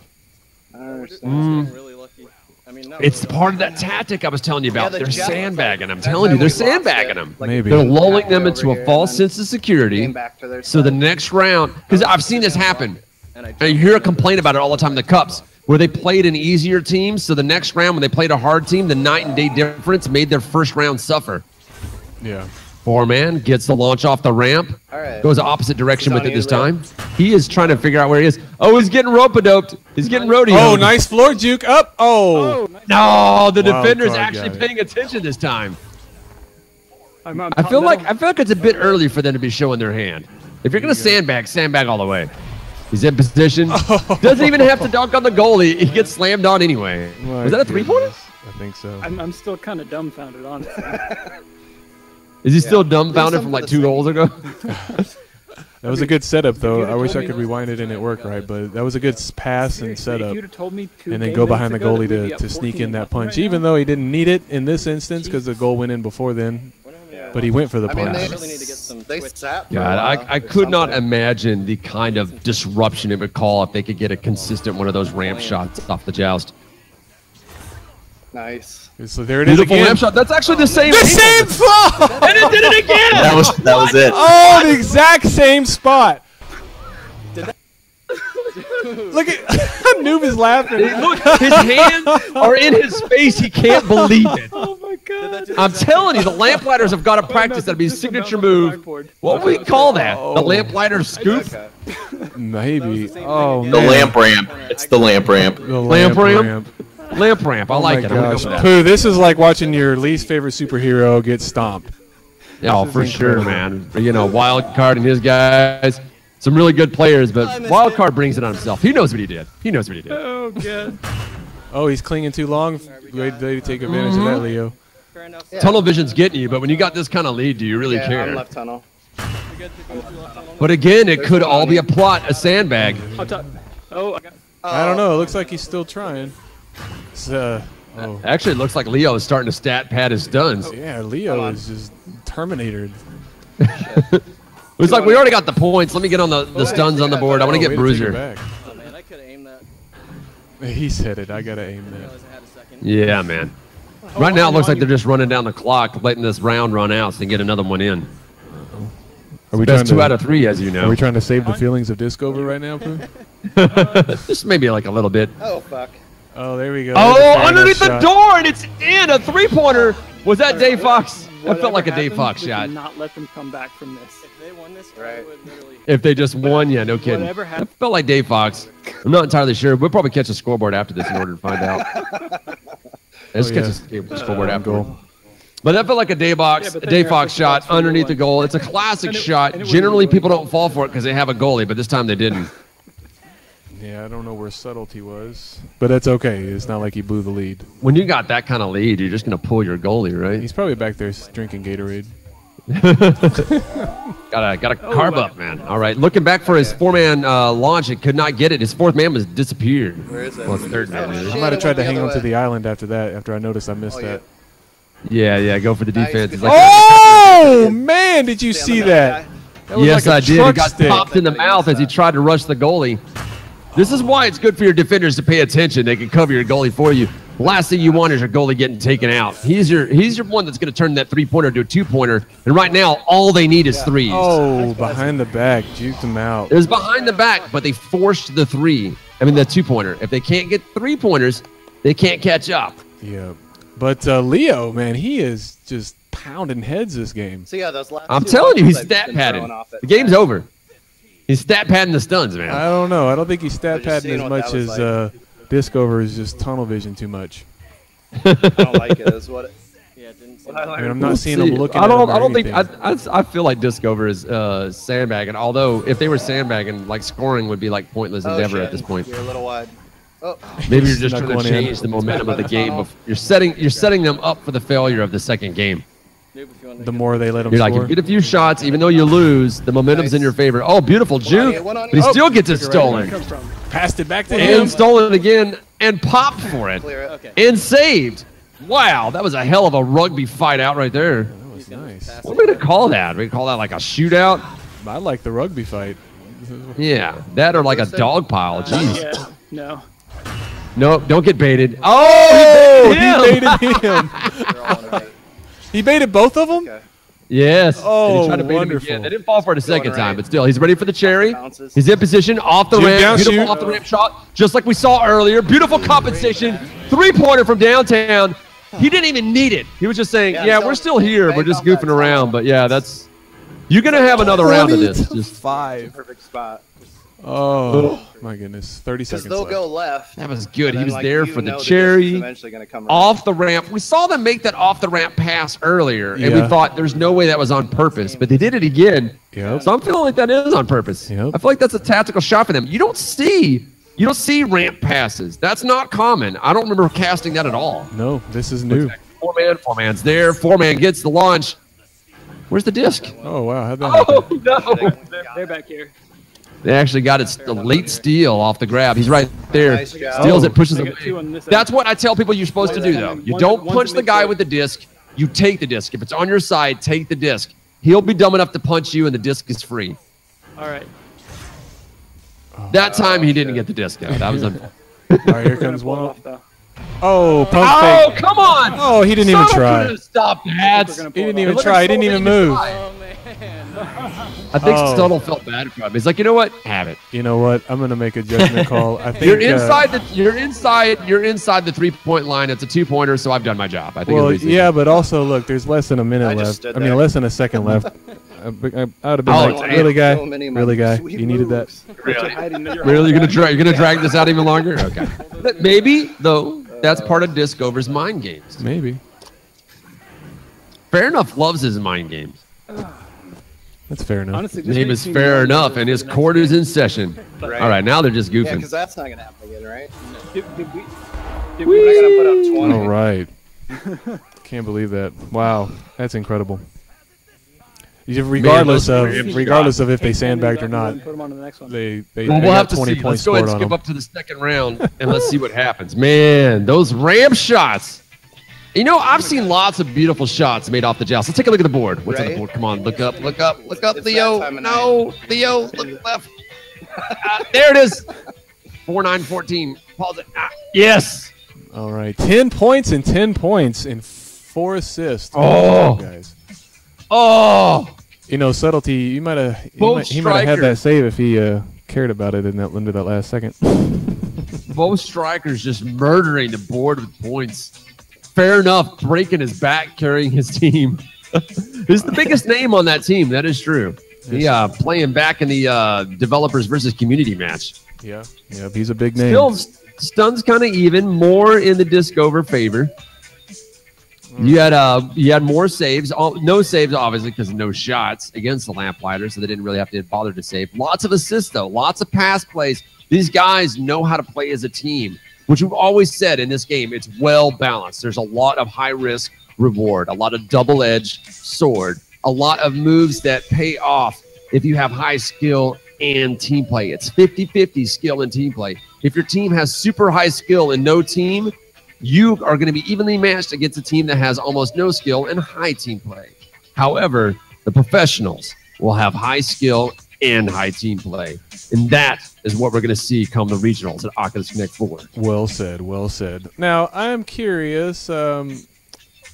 I don't understand. Really lucky. I mean, not It's really part of that tactic I was telling you about. the They're Jets, sandbagging them. I'm that telling time you, they're we lost sandbagging it, them. like, Maybe. They're lulling them halfway into over a false here, and sense of security. came back to their So the side. next round, because I've seen this happen. And I And you hear a complaint about it all the time in the Cups, where they played an easier team. So the next round, when they played a hard team, the night and day difference made their first round suffer. Yeah. 4-man gets the launch off the ramp. All right. Goes the opposite direction He's with on it this you, Leo. time. He is trying to figure out where he is. Oh, he's getting rope-a-doped. He's getting rodeo. Oh, nice floor juke up. Oh. No, the Wild defender's card actually guy. paying attention this time. I'm I feel like it's a bit early for them to be showing their hand. If you're gonna sandbag all the way. He's in position. Doesn't even have to dunk on the goalie. He gets slammed on anyway. My Was that a three-pointer? goodness. I think so. I'm still kind of dumbfounded, honestly. Is he still dumbfounded from like 2 goals ago? That was a good setup, though. you'd I have wish I told me could those rewind it and it worked right, but that was a good pass and Seriously, if setup. you'd have told me And then go behind the goalie to sneak in that punch, even though he didn't need it in this instance because the goal went in before then. But he went for the I mean, punch. they really need to get some. They sat. for a God, while I or could not something. imagine the kind of disruption it would call if they could get a consistent one of those ramp shots off the joust. Nice. So there it is Beautiful again. ramp shot. That's actually the same. The same spot! And it did it again. That was it. Oh, the exact same spot. Look at Noob is laughing. Look, his hands are in his face. He can't believe it. Oh my god! I'm telling you, the Lamplighters have got to practice. That'd be a signature move. What would we call that? The Lamplighter scoop? Maybe. Oh, The man. lamp ramp. It's the lamp ramp. The Lamp ramp? Lamp ramp. I Oh like my it. I'm gonna go gosh. with that. Pooh, this is like watching your least favorite superhero get stomped. Oh, This for is sure, incredible. man. You know, Wild Card and his guys, some really good players, but Wild Card brings it on himself. He knows what he did. He knows what he did. Oh god! Oh, he's clinging too long. Way to take advantage of that, Leo. Tunnel vision's getting you, but when you got this kind of lead, do you really Yeah, I'm care? left tunnel. But again, it could all be a plot, a sandbag. On top. Oh, I got. I don't know. It looks like he's still trying. It's, Actually, it looks like Leo is starting to stat pad his stuns. yeah, Leo is just Terminator. It's like, we already got the points. Let me get on the stuns on the board. I want to Oh, get way to take it Bruiser. back. Oh man, I could have aimed that. He said it. I gotta aim that. Realized I had a second. Yeah, man. Right now, it looks like they're just running down the clock, letting this round run out so they can get another one in. Are we Best trying 2 out to? of 3, as you Are know. we trying to save the feelings of Discover right now, Pooh? Just maybe like a little bit. Oh fuck. Oh, there we go. Oh, There's a underneath the shot. door, and it's in. A 3-pointer. Was that Dave Fox? That felt like a Dave Fox We shot. cannot let them come back from this. If they won this, I Right. would literally. If they just won, yeah, no kidding. Whatever That happened. felt like Dave Fox. I'm not entirely sure. We'll probably catch a scoreboard after this in order to find out. Let's catch a scoreboard after. Goal. But that felt like a Dave Fox, but then Dave you're Fox actually shot watching the underneath the one. goal. It's a classic And it- shot. and it Generally, wouldn't people be don't fall for it because they have a goalie, but this time they didn't. Yeah, I don't know where subtlety was, but that's okay. It's not like he blew the lead. When you got that kind of lead, you're just going to pull your goalie, right? He's probably back there drinking Gatorade. Gotta carve up, man. All right, looking back for his 4-man launch, it could not get it. His 4th man was disappeared. Where is it? Well, it's 3rd man. Oh, really. I shit. might have tried to it went hang the on other to way. the island after that. After I noticed I missed Oh, that. Yeah, go for the Nice. defense. He's like, Oh man, did you see that? That was yes, like a I did. He truck got stick. popped in the mouth as he tried to rush the goalie. This is why it's good for your defenders to pay attention. They can cover your goalie for you. Last thing you want is your goalie getting taken out. He's your one that's going to turn that 3-pointer to a 2-pointer. And right now, all they need is threes. Oh, behind the back, juked him out. It was behind the back, but they forced the 2-pointer. If they can't get 3-pointers, they can't catch up. Yeah, but Leo, man, he is just pounding heads this game. So yeah, those last. I'm two telling you, he's punches I've stat been padding. throwing off it. The game's over. He's stat padding the stuns, man. I don't know. I don't think he's stat They're just padding as seeing what much that as was Discover is just tunnel vision too much. I don't like it. Is what it. Yeah, it didn't. I mean, I'm not seeing them looking. I don't. at I don't think. anything. I feel like disc over is sandbagging. Although if they were sandbagging, like scoring would be like pointless endeavor at this point. You're a little wide. Oh. Maybe you're just Snuck trying to one in. change the momentum of the game. You're setting them up for the failure of the second game. The more they let them You're like, score. you get a few shots, even though you lose, the momentum's in your favor. Oh, beautiful juke, but he still gets it stolen. Passed it back to him. And stolen again, and popped for it, Clear it. Okay. and saved. Wow, that was a hell of a rugby fight out right there. That was nice. What are we gonna call that? We call that like a shootout? I like the rugby fight. Yeah, that or like a dog pile. Jeez. Yeah. No. No, don't get baited. Oh, He baited him. He baited both of them? Okay. Yes. Oh, And he tried to bait him wonderful. again. They didn't fall for it a second right. time, but still, he's ready for the cherry. Bounces. He's in position, off the Jim ramp. down, Beautiful shoot. off the ramp shot, just like we saw earlier. Beautiful compensation. Three-pointer from downtown. He didn't even need it. He was just saying, yeah, we're still here. We're just goofing around. But yeah, that's. You're gonna have another round of this. Just 5. Perfect spot. Oh, my goodness. 30 Because seconds they'll left. go left. that was good. and He then, was like, there you for know the disc is cherry. eventually gonna come right. Off the ramp. We saw them make that off the ramp pass earlier, and we Yeah. thought there's no way that was on purpose, but they did it again. Yep. So I'm feeling like that is on purpose. Yep. I feel like that's a tactical shot for them. You don't see ramp passes. That's not common. I don't remember casting that at all. No, this is new. Four man's there. Four man gets the launch. Where's the disc? Oh, wow. How'd that happen? Oh no! They're back here. They actually got it a late steal off the grab. He's right there. Nice job. Steals it, pushes I it got two on away. this That's end. what I tell people you're supposed to do, though. You One's- don't one's punch a the guy mid-court. with the disc. You take the disc. If it's on your side, take the disc. He'll be dumb enough to punch you, and the disc is free. All right. That time he didn't get the disc though. That was a. All right, here We're gonna comes pull it one. off, though. Oh, pump Oh, fake. come on! Oh, he didn't even Someone try. could've stopped that. We're gonna He pull didn't it even off. try. He didn't even move. Oh, man. I think Oh. Stuttle felt bad for him. He's like, you know what? Have it. You know what? I'm going to make a judgment call. I think You're inside the. You're inside the 3-point line. It's a 2-pointer, so I've done my job. I think. Well, it's easy. yeah, but also, look, there's less than a minute I just left. stood I mean, there. less than a second left. I would have been Oh, like, damn. really, guy? So many of my Really, guy? sweet You needed that? moves. Really, you're gonna drag this out even longer? Okay. But maybe though, that's part of Disc Over's mind games. Maybe. Fair enough loves his mind games. That's fair enough. Honestly, His name is Fair Enough, and his court is in session. Right. All right, now they're just Yeah, goofing. because that's not going to happen again, right? Did we We're going to put up 20. All right. Can't believe that. Wow, that's incredible. Regardless those of Rams regardless of if they sandbagged or not, Put them on to the next one. they Well, they we'll got have to 20 see. points Let's go ahead scored and on skip them. up to the second round, and let's see what happens. Man, those ramp shots. You know, I've seen lots of beautiful shots made off the joust. Let's take a look at the board. What's on the Right? board? Come on, look up, look up, look up, It's Theo. that time of No, Theo, look left. There it is. 4-9-14. Pause it. Yes. All right, 10 points and 10 points and 4 assists. Oh. Guys. Oh. You know, subtlety. He might have Both he might have had that strikers. save if he cared about it in that under that last second. Both strikers just murdering the board with points. Fair Enough breaking his back, carrying his team. He's the biggest name on that team. That is true. He playing back in the developers versus community match. Yeah, he's a big name. Still, stuns kind of even, more in the Disc Over favor. You had more saves, no saves obviously because no shots against the Lamplighters, so they didn't really have to bother to save. Lots of assists though, lots of pass plays. These guys know how to play as a team, which we've always said in this game. It's well balanced. There's a lot of high risk reward, a lot of double-edged sword, a lot of moves that pay off if you have high skill and team play. It's 50-50 skill and team play. If your team has super high skill and no team, you are going to be evenly matched against a team that has almost no skill and high team play. However, the professionals will have high skill and high team play. And that is what we're going to see come the regionals at Oculus Connect 4. Well said, well said. Now, I'm curious, and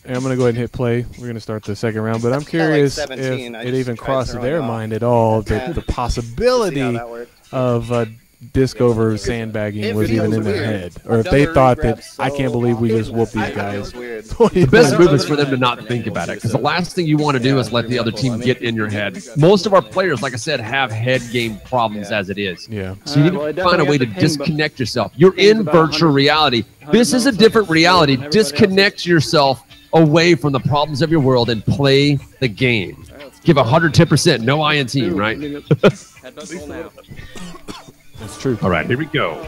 I'm going to go ahead and hit play. We're going to start the second round, but I'm curious 17. if I it just even tried crossed throwing their off. mind at all that the See how possibility that worked. of Disc Over sandbagging It was even feels in their weird. head. Or if I've they done thought the that, I can't believe we just whooped these guys. Feels weird. The best move is for them to not think about it, because the last thing you want to do is let the other team get in your head. Most of our players, like I said, have head game problems as it is. Yeah. So you need Well, I to find a definitely way to have to ping, but disconnect yourself. You're in about virtual 100 reality. This is a 100 different reality. everybody else Disconnect yourself away from the problems of your world and play the game. Give 110%. No I in team, right? Headbutt goal now. That's true. All right, here we go.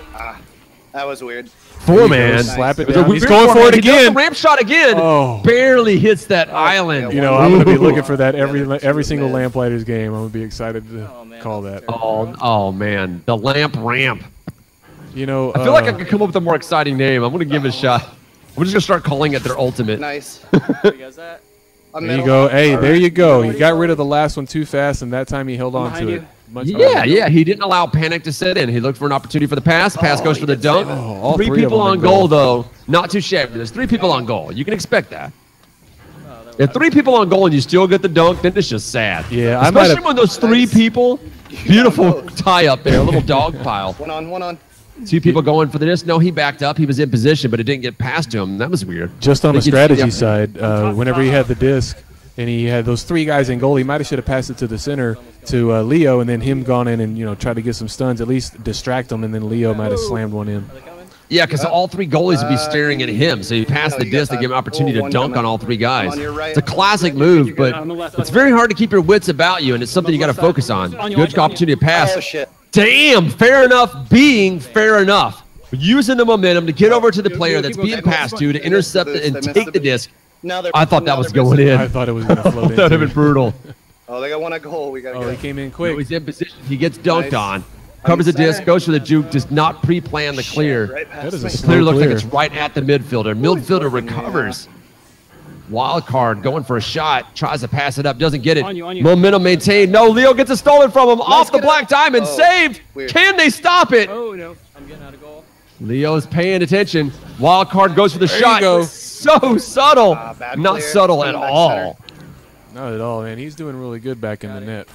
That was weird. 4-man. Slap it It was a down. weird He's going for four-man. it He does again. the ramp shot again. Oh. Barely hits that island. You know, I'm going to be looking for that every single Lamplighters game. I'm going to be excited to call that. Oh, man. The lamp ramp. You know, I feel like I could come up with a more exciting name. I'm going to give it a shot. I'm just going to start calling it their ultimate. Nice. there you go. Hey, there you go. He got rid of the last one too fast, and that time he held on to it. Yeah. He didn't allow panic to set in. He looked for an opportunity for the pass. Pass goes for the dunk. all three three of people them on in goal, though. Not too shabby. There's 3 people on goal. You can expect that. If 3 people on goal and you still get the dunk, then it's just sad. Yeah, I especially when those 3 people. Beautiful tie up there, a little dog pile. One on. 2 people going for the disc. No, he backed up. He was in position, but it didn't get past him. That was weird. Just on the Think strategy yeah. side, whenever he had the disc and he had those 3 guys in goal, he might have should have passed it to the center to Leo, and then him gone in and try to get some stuns, at least distract him, and then Leo might have slammed one in. Yeah, because all 3 goalies would be staring at him, so you pass the disc to give him an opportunity to dunk on all 3 guys. It's a classic move, but it's very hard to keep your wits about you, and it's something you got to focus on. Good opportunity to pass. Oh, shit. Damn, fair enough being fair enough. Using the momentum to get over to the player that's being passed to intercept it and take the disc. I thought that was going in. I thought it was going to float in. That would have been brutal. Oh, they got one at goal. We got to Oh, he came in No, quick. he's in position. He gets dunked on. Covers the disc, goes for the juke, does not pre-plan the clear. That is a Clear slow looks like clear. it's right at the midfielder. Midfielder recovers. Wild card going for a shot. Tries to pass it up. Doesn't get it. On you. Momentum maintained. No, Leo gets it stolen from him. Off the black diamond. Saved. Weird. Can they stop it? Oh, no. I'm getting out of goal. Leo's paying attention. Wild card goes for the There shot. you go. So subtle. bad Not clear. subtle at Coming back all. Not at all, man. He's doing really good back in the net.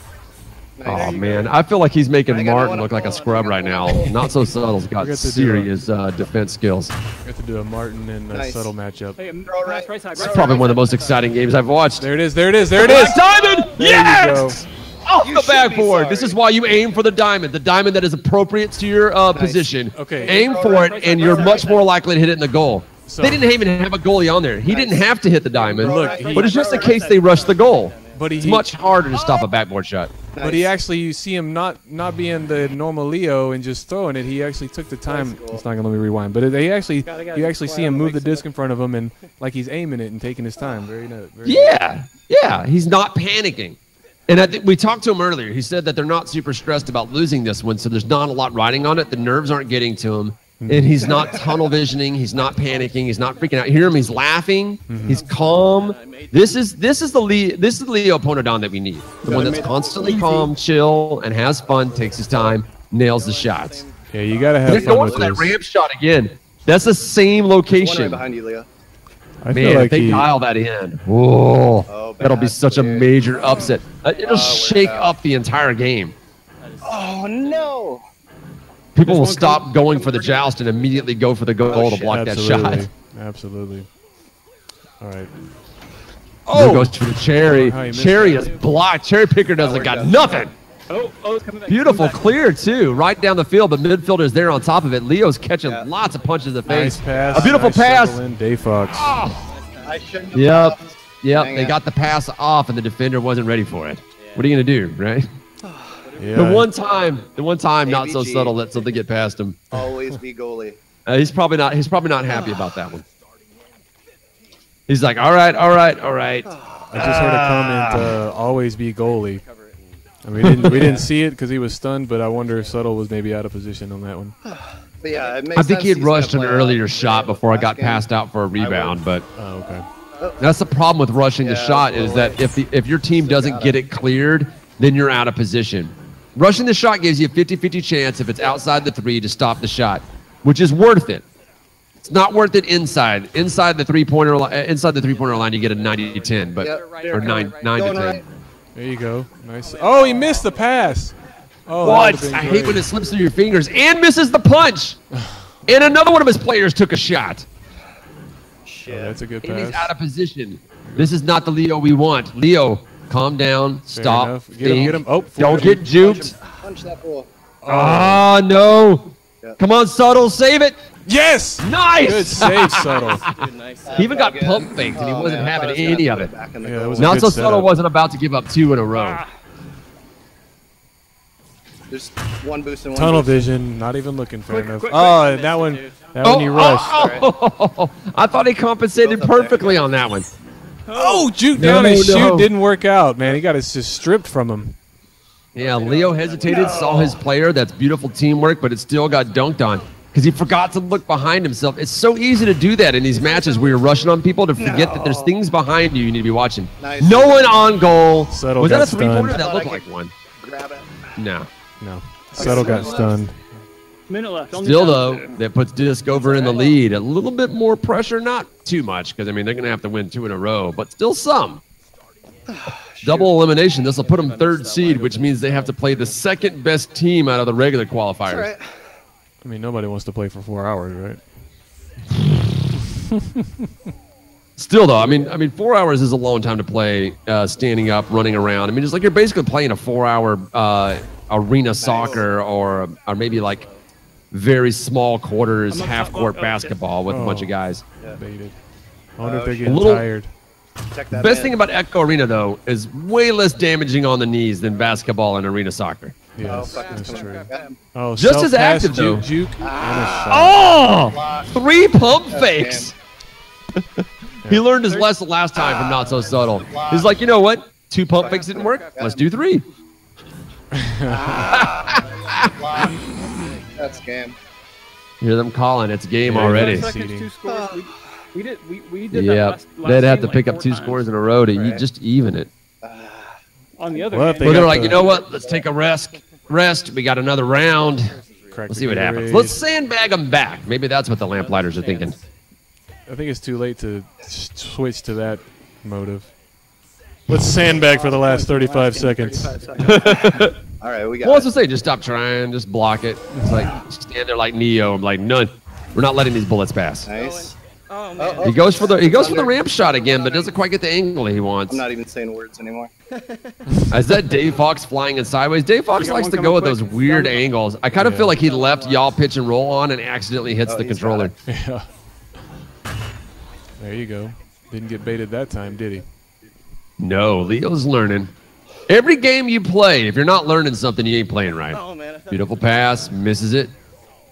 Oh, man. I feel like he's making I got Martin one look like a goal. scrub right now. Not so subtle's got We got to do serious defense skills. Got to do a Martin and Nice. Subtle matchup. Hey, Throw right. right side. It's probably one of the most exciting games I've watched. There it is. There it is. There it is. Black diamond! There Yes! Off You the should backboard. be This is sorry. why you aim for the diamond that is appropriate to your position. Okay. Aim for it, and you're much more likely to hit it in the goal. So- They didn't even have a goalie on there. He didn't have to hit the diamond. Look, he- but it's just in case they rush the goal. But It's much harder to stop a backboard shot. But he actually, you see him not being the normal Leo and just throwing it. He actually took the time. It's not gonna let me rewind, but you actually see him move the disc in front of him and like he's aiming it and taking his time. Very Yeah. He's not panicking. And I think we talked to him earlier. He said that they're not super stressed about losing this one, so there's not a lot riding on it. The nerves aren't getting to him. And he's not tunnel visioning. He's not panicking. He's not freaking out. Hear him? He's laughing. He's calm. This is the Leo Poonann that we need. The one that's constantly calm, chill, and has fun. Takes his time, nails the shots. Yeah, you gotta They're have fun going with for that this. ramp shot again. That's the same One right location. behind you, Leo. I Man, feel if like they he, dial that in, whoa, Oh, that'll be bad such a clear. major upset. It'll we're shake out. up the entire game. Oh, no. People will stop going for the joust and immediately go for the goal to block that absolutely, shot. absolutely. All right. There goes for the cherry. Oh, he missed Cherry that. is blocked. Cherry picker doesn't we're got done. nothing. Oh, it's coming back. Beautiful Coming back. clear too, right down the field, but midfielder's there on top of it. Leo's catching lots of punches in the face. Nice pass. A beautiful nice pass. shovel in. Day Fox. I shouldn't have Yep. left. Yep. Dang They it. got the pass off, and the defender wasn't ready for it. What are you gonna do, right? Yeah. The one time, not so ABG. subtle, let something get past him. Always be goalie. He's probably not happy about that one. He's like, all right. I just heard a comment. Always be goalie. I mean, we didn't see it because he was stunned, but I wonder if Subtle was maybe out of position on that one. But yeah, it makes I think sense he had he's gonna rushed an play earlier out. shot before I got Last game. passed out for a rebound, but Oh, okay. that's the problem with rushing the Yeah, shot is that if your team doesn't get it cleared, then you're out of position. Rushing the shot gives you a 50-50 chance if it's outside the 3 to stop the shot, which is worth it. It's not worth it inside. Inside the three-pointer line, you get a 90-10, but Yep. or 9 to 10. Going right. There you go. Nice. Oh, he missed the pass. Oh, that What? would've been I hate great. when it slips through your fingers and misses the punch. And another one of his players took a shot. Oh, that's a good And he's pass. out of position. This is not the Leo we want. Leo, calm down. Stop. enough. Get him, get him. Oh, Don't 40. get juked. Punch that ball. Ah, no. Yep. Come on, Subtle. Save it. Yes! Nice! Good save, Subtle. Dude, nice. He even got pump faked, and he wasn't having any of it. Yeah, that was a Not good so Subtle setup. wasn't about to give up 2 in a row. There's one boost and one Tunnel boost. vision, not even looking fair enough. quick, Oh, quick. and that one, Dude. you rushed. I thought he compensated Both up there. perfectly on that one. Oh, juke No, down his no. shoot didn't work out, man. He got his just stripped from him. Yeah, Leo hesitated, saw his player. That's beautiful teamwork, but it still got dunked on because he forgot to look behind himself. It's so easy to do that in these matches where you're rushing on people to forget that there's things behind you need to be watching. Nice. No one on goal. Subtle Was that got a three-pointer? stunned. That looked like one. Grab it. No. No. Subtle got stunned. Minute left. Only Still, down though, two. that puts Disc over in the lead. A little bit more pressure, not too much, because, I mean, they're going to have to win 2 in a row, but still some. Double elimination. This will put them 3rd seed, which means they have to play the 2nd best team out of the regular qualifiers. All right. I mean, nobody wants to play for 4 hours, right? Still, though, I mean, 4 hours is a long time to play standing up, running around. I mean, it's like you're basically playing a 4-hour arena soccer or maybe like very small quarters, I'm up top. half-court Oh, basketball with a bunch of guys. Baited. I wonder if they're shit. getting Little- tired. Check that. Best man. thing about Echo Arena, though, is way less damaging on the knees than basketball and arena soccer. Oh, Yes, fuck, it's that's coming. true. Got him. Oh, Just as self-pass, active, though. juke, and a shot. Oh! 3 pump fakes! He learned his lesson last time from Not So Subtle. He's like, you know what? 2 pump fakes didn't work. Let's do 3. That's game. Hear them calling. It's game Yeah, already. that's- Seconds, Seeding. 2 scores. We did that Yeah, last they'd have game to pick like up 4 2 times. scores in a row to Right. just even it. On the other Well, if hand, they But they're got like, the- you know what? Let's take a rest. We got another round. Crack Let's the see what happens. Gatorade. Let's sandbag them back. Maybe that's what the Lamplighters are thinking. I think it's too late to switch to that motive. Let's sandbag for the last 35 seconds. 35 seconds. All right, we got Well, let's it. just say, just stop trying, just block it. It's like stand there like Neo. I'm like, none. We're not letting these bullets pass. Nice. Oh, man. He goes for the ramp shot again, but doesn't quite get the angle he wants. I'm not even saying words anymore. Is that Dave Fox flying in sideways? Dave Fox got likes one to go coming with those quick. weird Down the- angles. I kind of feel like he left y'all pitch and roll on and accidentally hits Oh, the he's controller. got Yeah. There you go. Didn't get baited that time, did he? No, Leo's learning. Every game you play, if you're not learning something, you ain't playing right. Oh man. I thought- Beautiful pass, misses it.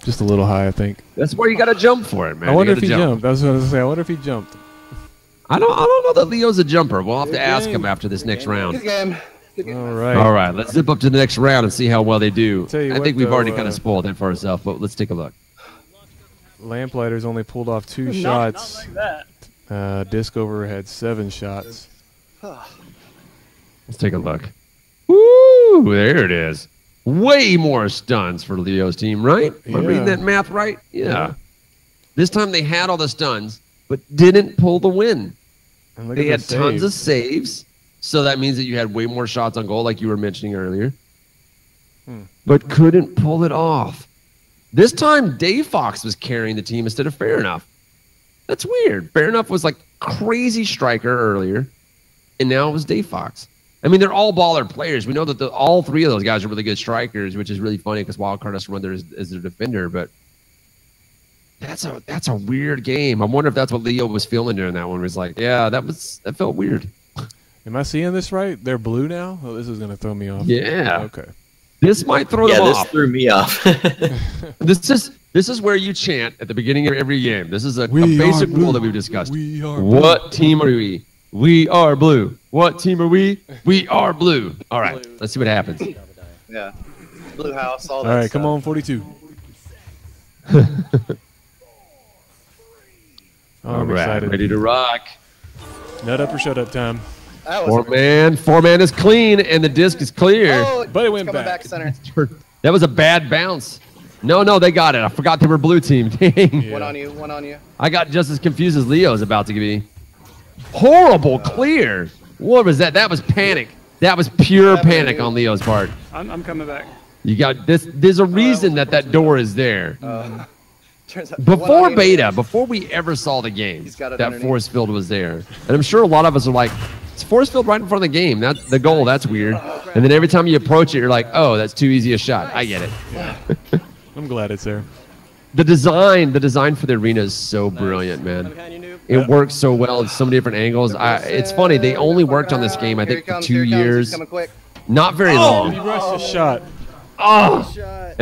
Just a little high, I think. That's where you got to jump for it, man. I wonder You if he gotta jumped. I was going to say, I wonder if he jumped. I don't know that Leo's a jumper. We'll have to ask him after this next Good round. game. Good game. All right. All right, let's zip up to the next round and see how well they do. Tell you I what, think we've though, already kind of spoiled it for ourselves, but let's take a look. Lamplighters only pulled off 2 Not shots. like that. Disc over had 7 shots. Let's take a look. Woo! There it is. Way more stuns for Leo's team, right? Am I Yeah. reading that math right? Yeah. This time they had all the stuns, but didn't pull the win. And look They at had the tons of saves. saves, so that means that you had way more shots on goal, like you were mentioning earlier, but couldn't pull it off. This time, Dave Fox was carrying the team instead of Fair Enough. That's weird. Fair Enough was like crazy striker earlier, and now it was Dave Fox. I mean, they're all baller players. We know that all 3 of those guys are really good strikers, which is really funny because Wildcard has to run there as their defender, but that's a weird game. I wonder if that's what Leo was feeling during that one. He was like, yeah, that felt weird. Am I seeing this right? They're blue now? Oh, this is going to throw me off. Yeah. Okay. This might throw Yeah, them this off. threw me off. This is where you chant at the beginning of every game. This is a We basic are blue. rule that we've discussed. We are What team are we? We are blue. What team are we? We are blue. All right, let's see what happens. Yeah. Blue house. All that. All right, come stuff. on, 42. Oh, All I'm right, excited. ready to rock. Nut up or shut up time. That was Four man is clean, and the disc is clear. Oh, But it went coming back. center. That was a bad bounce. No, they got it. I forgot they were blue team. Dang. Yeah. One on you. One on you. I got just as confused as Leo is about to be. Horrible clear. What was that? That was panic. That was pure panic on Leo's part. I'm coming back. You got this. There's a reason that door is there. Turns out one Before on you. beta, before we ever saw the game, He's got it that underneath. force field was there. And I'm sure a lot of us are like, it's force field right in front of the game. That's the goal. That's weird. And then every time you approach it, you're like, oh, that's too easy a shot. I get it. I'm glad it's there. the design for the arena is so brilliant, man. It works so well in so many different angles. It's funny, they only worked on this game, I think, for 2 years. Not very long. He rushed a shot. Oh!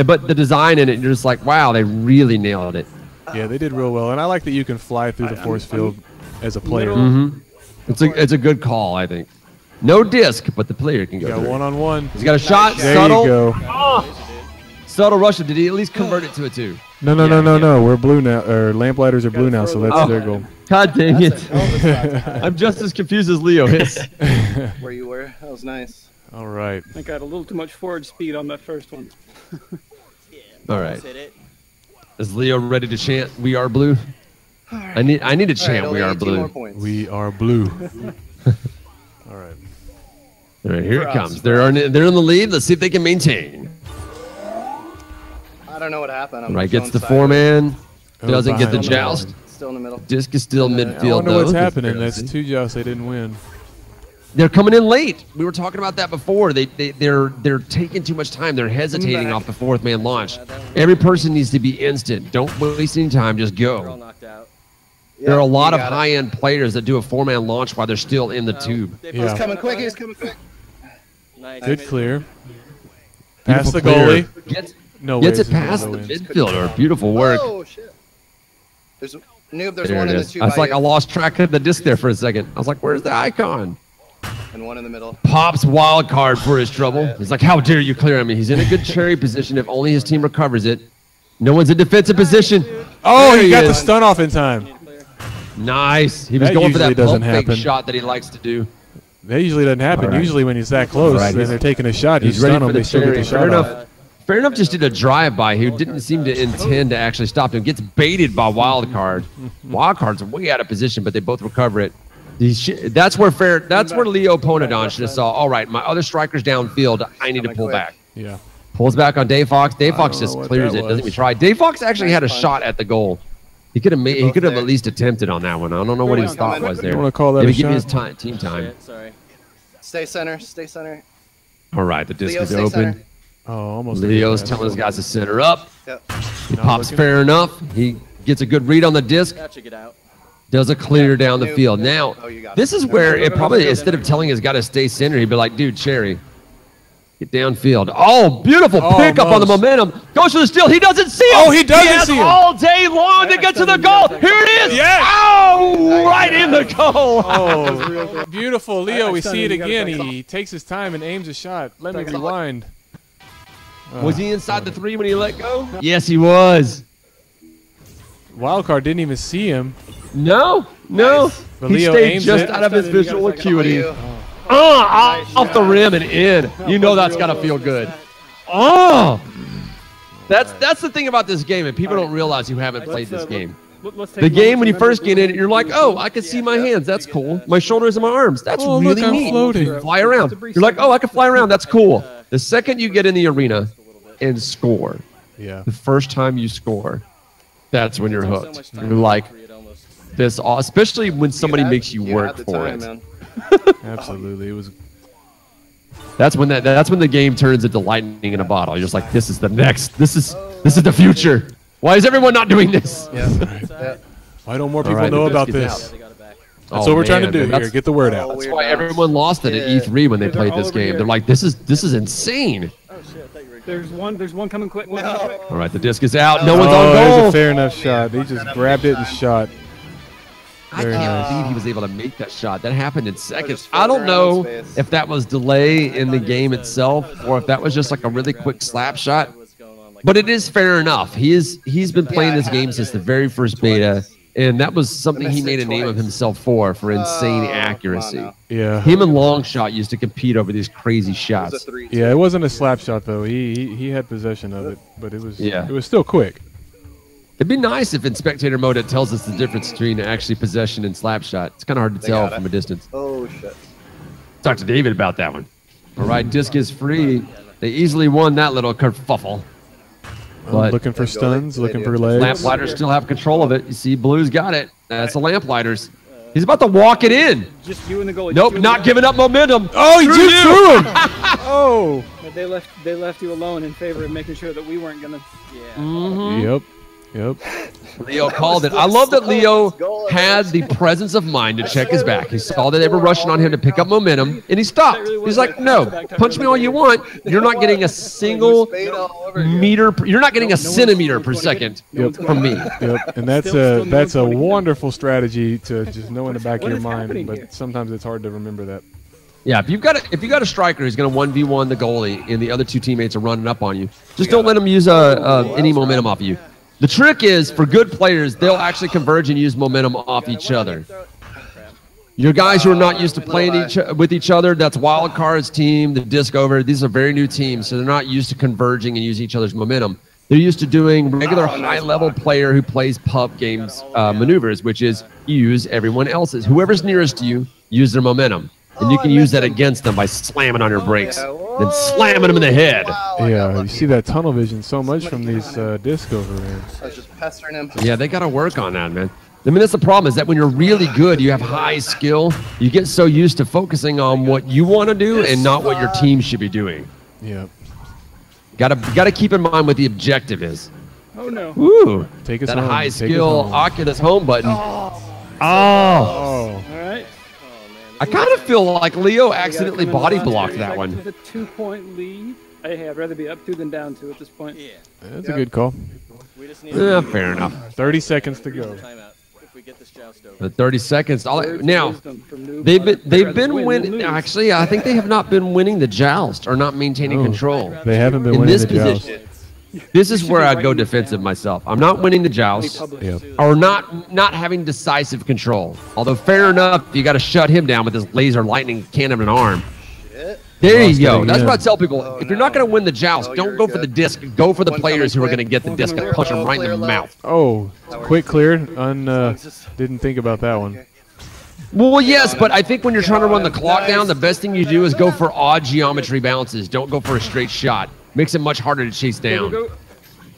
But the design in it, you're just like, wow, they really nailed it. Yeah, they did real well. And I like that you can fly through the force field as a player. It's a good call, I think. No disc, but the player can go. Got through. one-on-one. He's got a shot. There Subtle. you go. Subtle Russia. Did he at least convert it to a 2? No. We're blue now. Or Lamplighters are blue now, so that's their goal. God dang it. I'm just as confused as Leo is. Where you were. That was nice. All right. I think I had a little too much forward speed on that first one. All right. Is Leo ready to chant "We are blue"? I need to chant "We are blue." We are blue. All right. All right, here it comes. They're in the lead. Let's see if they can maintain. I don't know what happened. All right, gets the 4-man. Doesn't get the joust. Still in the middle. Disc is still midfield. I wonder though. what's happening. That's 2 jousts they didn't win. They're coming in late. We were talking about that before. They're taking too much time. They're hesitating off the 4th-man launch. Every person needs to be instant. Don't waste any time. Just go. There are a lot of high-end players that do a 4-man launch while they're still in the tube. He's coming quick. He's coming quick. Good clear. Past the clear. goalie. Gets it past the midfielder. Beautiful work. Oh, shit. There's one in the 2. I was like, I lost track of the disc there for a second. I was like, where's the icon? And one in the middle. Pops wild card for his trouble. He's like, how dare you clear on me? He's in a good cherry position if only his team recovers it. No one's in defensive position. Oh, he got the stun off in time. Nice. He was That going for usually that pump doesn't fake happen. shot that he likes to do. That usually doesn't happen. Right. Usually when he's that close and they're taking a shot, He's you ready stun for them, the they still get cherry. the shot off. Fair enough just did a drive-by. He didn't seem to intend to actually stop him. Gets baited by wild card. Wild card's way out of position, but they both recover it. That's where Leo Poonannners should have saw, all right, my other striker's downfield. I need to pull back. Yeah. Pulls back on Dave Fox. Dave Fox just clears it. was. Doesn't even try. Dave Fox actually had a shot at the goal. He could have at least attempted on that one. I don't know what his thought was there. You want to call that Maybe a give his shot? team time. Sorry. Stay center. Stay center. All right, the disc Leo, is stay open. center. Oh, almost. Leo's telling his guys to center up. Yep. He pops fair enough. He gets a good read on the disc. That should get out. Does a clear down the field. Now, Oh, you got this it. is where it probably, instead of telling his guy to stay center, he'd be like, dude, Cherry, get downfield. Oh, beautiful pickup on the momentum. Goes for the steal. He doesn't see him. Oh, he doesn't has see him. all day long to get to the goal. Here it is. Yes. Oh, right in the goal. Oh, beautiful. Leo, we see it you gotta again. back He takes his time and aims a shot. Let me rewind. Was he inside the 3 when he let go? Yes, he was. Wildcard didn't even see him. No. But He Leo stayed aims just it. out of his visual acuity. You. Off the rim and in. You know that's got to feel good. Oh! That's the thing about this game, and people don't realize who haven't played this game. The game, when you first get in it, you're like, oh, I can see my hands. That's cool. My shoulders and my arms. That's Oh, really look, I'm neat. floating. Fly around. You're like, oh, I can fly around. That's cool. The second you get in the arena and score, Yeah. the first time you score, that's when you're hooked. You're like, this, especially when somebody makes you work for it. Absolutely. It was. That's when the game turns into lightning in a bottle. You're just like, this is the next. This is the future. Why is everyone not doing this? Why don't more people right, know the about disc is this? out. That's what we're trying to do man, here. Get the word out. That's why everyone lost it at E3 when they played this game. They're like, this is insane. There's one coming quick. One coming quick. All right, the disc is out. No one's Oh, on there's goal. a fair enough shot. He just grabbed it and shot. I Very can't nice. believe he was able to make that shot. That happened in seconds. I don't know if that was delay in the game itself or if that was just like a really quick slap shot. But it is fair enough. He's been playing this game since the very first beta, and that was something he made a name of himself for insane accuracy. Yeah. Him and Longshot used to compete over these crazy shots. Yeah, it wasn't a slap shot though. He had possession of it, but it was still quick. It'd be nice if in spectator mode it tells us the difference between actually possession and slap shot. It's kind of hard to tell from a distance. Oh, shit. Talk to David about that one. All right, disc is free. They easily won that little kerfuffle. But Looking for stuns, looking for legs. Lamplighters still have control of it. You see, Blue's got it. That's the Lamplighters. He's about to walk it in. Just you and the goalie. Nope, not giving up momentum. Oh, he Screw just you. threw him. Oh. But they left you alone in favor of making sure that we weren't gonna. Yep. Yep. Leo called it. I love that Leo had the presence of mind to check his back. He saw that they were rushing on him to pick up momentum, and he stopped. He's like, no, punch me all you want. You're not getting a single meter. You're not getting a centimeter per second from me. Yep. And that's a wonderful strategy to just know in the back of your mind, but sometimes it's hard to remember that. Yeah, if you've got a striker who's going to 1v1 the goalie and the other two teammates are running up on you, just don't let them use any momentum off of you. The trick is, for good players, they'll actually converge and use momentum off each other. Your guys who are not used to playing with each other, that's Wild Card's team, the Disc Over. These are very new teams, so they're not used to converging and using each other's momentum. They're used to doing regular high-level player who plays pub games maneuvers, which is use everyone else's. Whoever's nearest to you, use their momentum. And you can use that against them by slamming on your brakes and slamming them in the head. Yeah, you see that tunnel vision so much from these Disc Over, man. I was just pestering him. Yeah, they got to work on that, man. I mean, that's the problem, is that when you're really good, you have high skill, you get so used to focusing on what you want to do and not what your team should be doing. Yeah. Got to keep in mind what the objective is. Oh, no. Ooh, Take us that home. high Take us skill home. Oculus home button. Oh. All right. I kind of feel like Leo We gotta accidentally come in body the blocked last that second one. With a 2-point lead. Hey, I'd rather be up 2 than down 2 at this point. Yeah. That's a good call. We just need Yeah, fair enough. 30 seconds to go. timeout if we get this joust over. The 30 seconds. Words of Now, wisdom from Noob. they've I'd rather been win winning. than lose. Actually, I think they have not been winning the joust or not maintaining Oh. control. They haven't been In winning this the joust. position, this is where I'd go defensive myself. I'm not winning the joust, Yep. or not having decisive control. Although fair enough, you got to shut him down with this laser lightning cannon in an arm. There you Lost go. it That's again. what I tell people. If you're not going to win the joust, don't go for the disc. Go for the players who are going to get the disc and punch them right in the mouth. Oh, quick cleared. Didn't think about that one. Well, yes, but I think when you're trying to run the clock down, the best thing you do is go for odd geometry bounces. Don't go for a straight shot. Makes it much harder to chase down.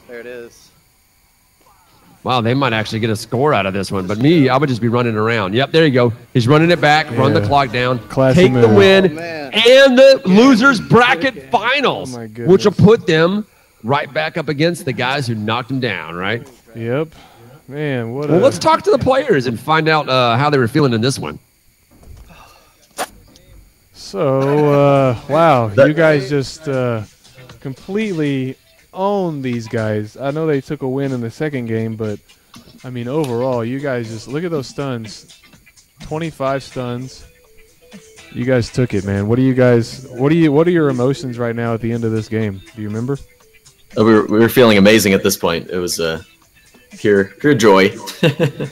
There it is. Wow, they might actually get a score out of this one. But me, I would just be running around. Yep, there you go. He's running it back, run the Yeah. clock down, Classy take the move. win, man. and the losers bracket finals, Oh, my goodness. which will put them right back up against the guys who knocked them down, right? Yep. Man, what Well, a... let's talk to the players and find out how they were feeling in this one. So, wow, you guys just completely own these guys. I know they took a win in the second game, but I mean, overall, you guys just look at those stuns. 25 stuns. You guys took it, man. What are your emotions right now at the end of this game? Do you remember? We were feeling amazing at this point. It was pure joy.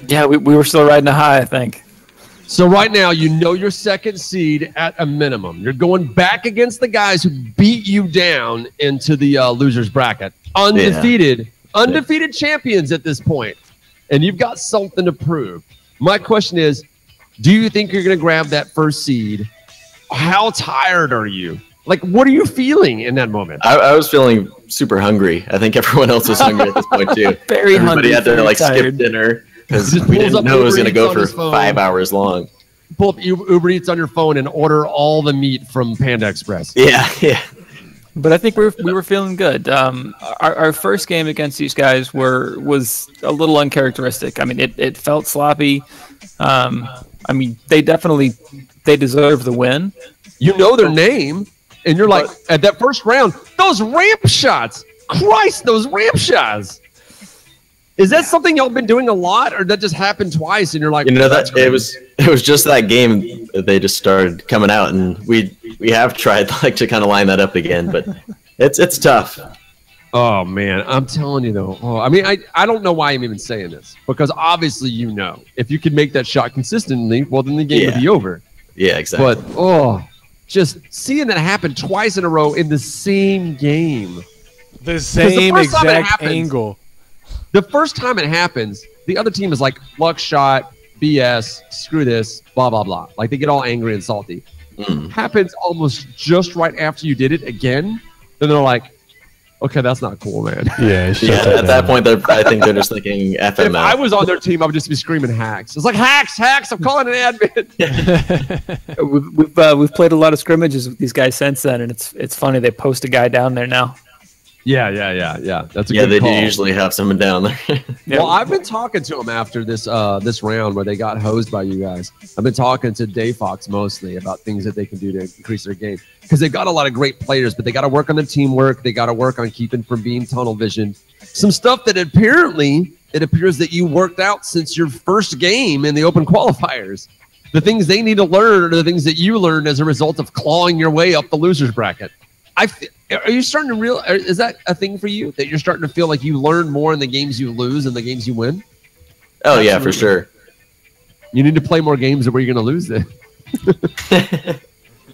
Yeah, we were still riding a high, I think. So right now, you know your second seed at a minimum. You're going back against the guys who beat you down into the losers bracket. Undefeated champions at this point. And you've got something to prove. My question is, do you think you're going to grab that first seed? How tired are you? Like, what are you feeling in that moment? I was feeling super hungry. I think everyone else was hungry at this point too. Very Everybody hungry, had to very like skip tired. dinner because Just we pulls didn't up know it was Uber going to Eats go on for his phone. 5 hours long. Pull up Uber Eats on your phone and order all the meat from Panda Express. Yeah, yeah. But I think we were feeling good. Our first game against these guys was a little uncharacteristic. I mean, it felt sloppy. I mean, they deserve the win. You know their name, and you're like, at that first round, those ramp shots. Christ, those ramp shots. Is that something y'all been doing a lot, or that just happened twice, and you're like, You know that's that it was just that game that they just started coming out, and we have tried like to kind of line that up again, but it's tough. Oh man, I'm telling you though. Oh, I mean, I don't know why I'm even saying this, because obviously you know if you could make that shot consistently, well then the game would be over. Yeah, exactly. But just seeing that happen twice in a row in the same game. The same first time it exact happens- angle. The first time it happens, the other team is like, luck shot, BS, screw this, blah, blah, blah. Like, they get all angry and salty. Happens almost just right after you did it again. Then they're like, okay, that's not cool, man. Yeah, At that point, I think they're just thinking If FML. I was on their team, I would just be screaming hacks. It's like, hacks, I'm calling an admin. We've played a lot of scrimmages with these guys since then, and it's funny they post a guy down there now. Yeah. That's a Yeah, good they call. do usually have someone down there. Well, I've been talking to them after this this round where they got hosed by you guys. I've been talking to Dave Fox mostly about things that they can do to increase their game because they've got a lot of great players, but they got to work on the teamwork. They got to work on keeping from being tunnel vision. Some stuff that apparently it appears that you worked out since your first game in the open qualifiers. The things they need to learn are the things that you learned as a result of clawing your way up the losers bracket. Are you starting to is that a thing for you that you're starting to feel like you learn more in the games you lose than the games you win? Oh, yeah, for sure. You need to play more games where you're going to lose then.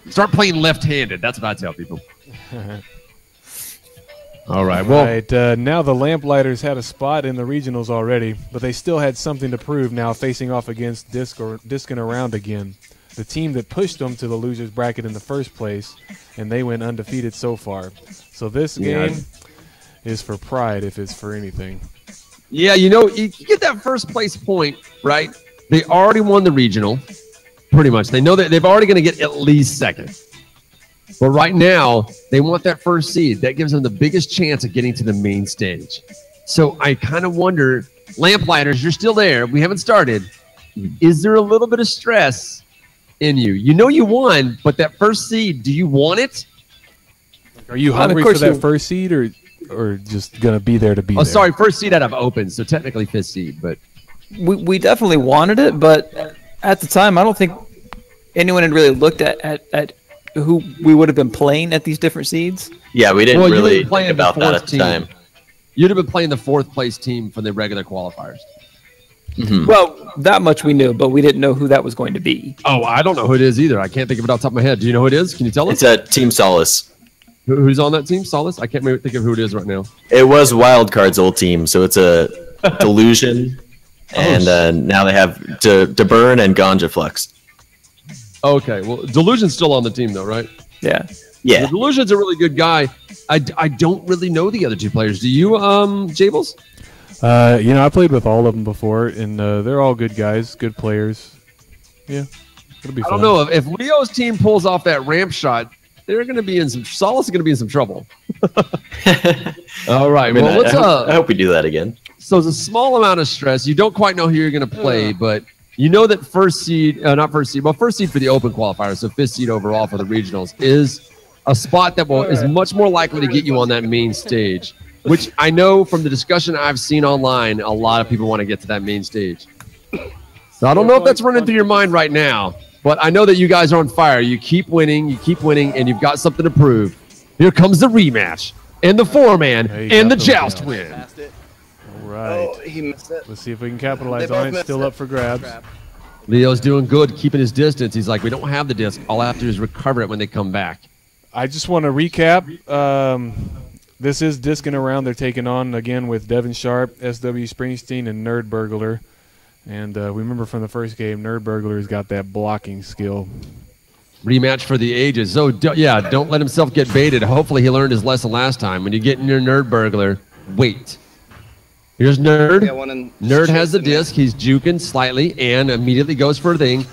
Start playing left-handed. That's what I tell people. All right. Well, now the Lamplighters had a spot in the regionals already, but they still had something to prove now facing off against Discing Around again. The team that pushed them to the losers bracket in the first place, and they went undefeated so far. So this game is for pride if it's for anything. Yeah, you get that first place point, right? They already won the regional, pretty much. They know that they've already going to get at least second. But right now, they want that first seed. That gives them the biggest chance of getting to the main stage. So I kind of wonder, Lamplighters, you're still there. We haven't started. Is there a little bit of stress in you? You know you won, but that first seed, do you want it? Are you hungry for that first seed or just going to be there to be there? Oh, sorry, first seed out of open, so technically fifth seed. But we definitely wanted it, but at the time, I don't think anyone had really looked at who we would have been playing at these different seeds. Yeah, we didn't really think about that at the time. You'd have been playing the fourth place team for the regular qualifiers. Mm-hmm. Well, that much we knew, but we didn't know who that was going to be. Oh, I don't know who it is either. I can't think of it off the top of my head. Do you know who it is? Can you tell us? It's Team Solace. Who's on that team? Solace? I can't think of who it is right now. It was Wildcard's old team, so it's a Delusion, and now they have DeBurn and Ganja Flux. Okay, well, Delusion's still on the team though, right? Yeah. Yeah. Well, Delusion's a really good guy. I don't really know the other two players. Do you, Jables? I played with all of them before, and they're all good guys, good players. Yeah, it'll be fun. I don't know if Leo's team pulls off that ramp shot, they're going to be in some. Solace is going to be in some trouble. All right. Well, let's. I hope we do that again. So it's a small amount of stress. You don't quite know who you're going to play, but you know that first seed for the open qualifier, so fifth seed overall for the regionals, is a spot that is much more likely to get you on that main stage. Which I know from the discussion I've seen online, a lot of people want to get to that main stage. So I don't know if that's running through your mind right now, but I know that you guys are on fire. You keep winning, and you've got something to prove. Here comes the rematch, and the four-man, and the joust win. All right. Oh, he missed it. Let's see if we can capitalize on it. Still up for grabs. Leo's doing good, keeping his distance. He's like, we don't have the disc. All I have to do is recover it when they come back. I just want to recap. This is Discing Around. They're taking on, again, with Devin Sharp, SW Springsteen, and Nerd Burglar. And we remember from the first game, Nerd Burglar's got that blocking skill. Rematch for the ages. So, don't let himself get baited. Hopefully he learned his lesson last time. When you get in your Nerd Burglar, wait. Here's Nerd. Nerd has the disc. He's juking slightly and immediately goes for a thing.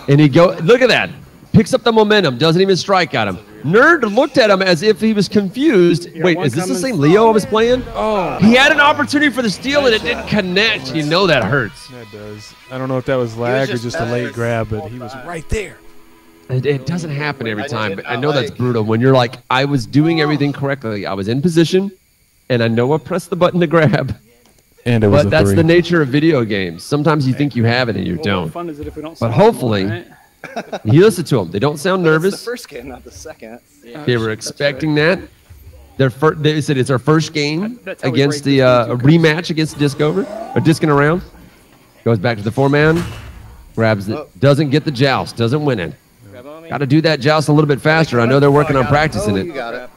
And look at that. Picks up the momentum. Doesn't even strike at him. Nerd looked at him as if he was confused. Wait, is this the same Leo I was playing? Oh. He had an opportunity for the steal and it didn't connect. You know that hurts. That does. I don't know if that was lag or just a late grab, but he was right there. It doesn't happen every time, but I know that's brutal. When you're like, I was doing everything correctly. I was in position, and I know I pressed the button to grab. And it was But that's the nature of video games. Sometimes you think you have it and you don't. What fun is it if we don't But hopefully, you listen to them. They don't sound nervous. It's the first game, not the second. They were expecting that. They said it's our first game That's how we against rate the this rematch against Discing Around. Goes back to the four-man, grabs it, doesn't get the joust, doesn't win it. Got to do that joust a little bit faster. I know they're working on practicing it. You got it.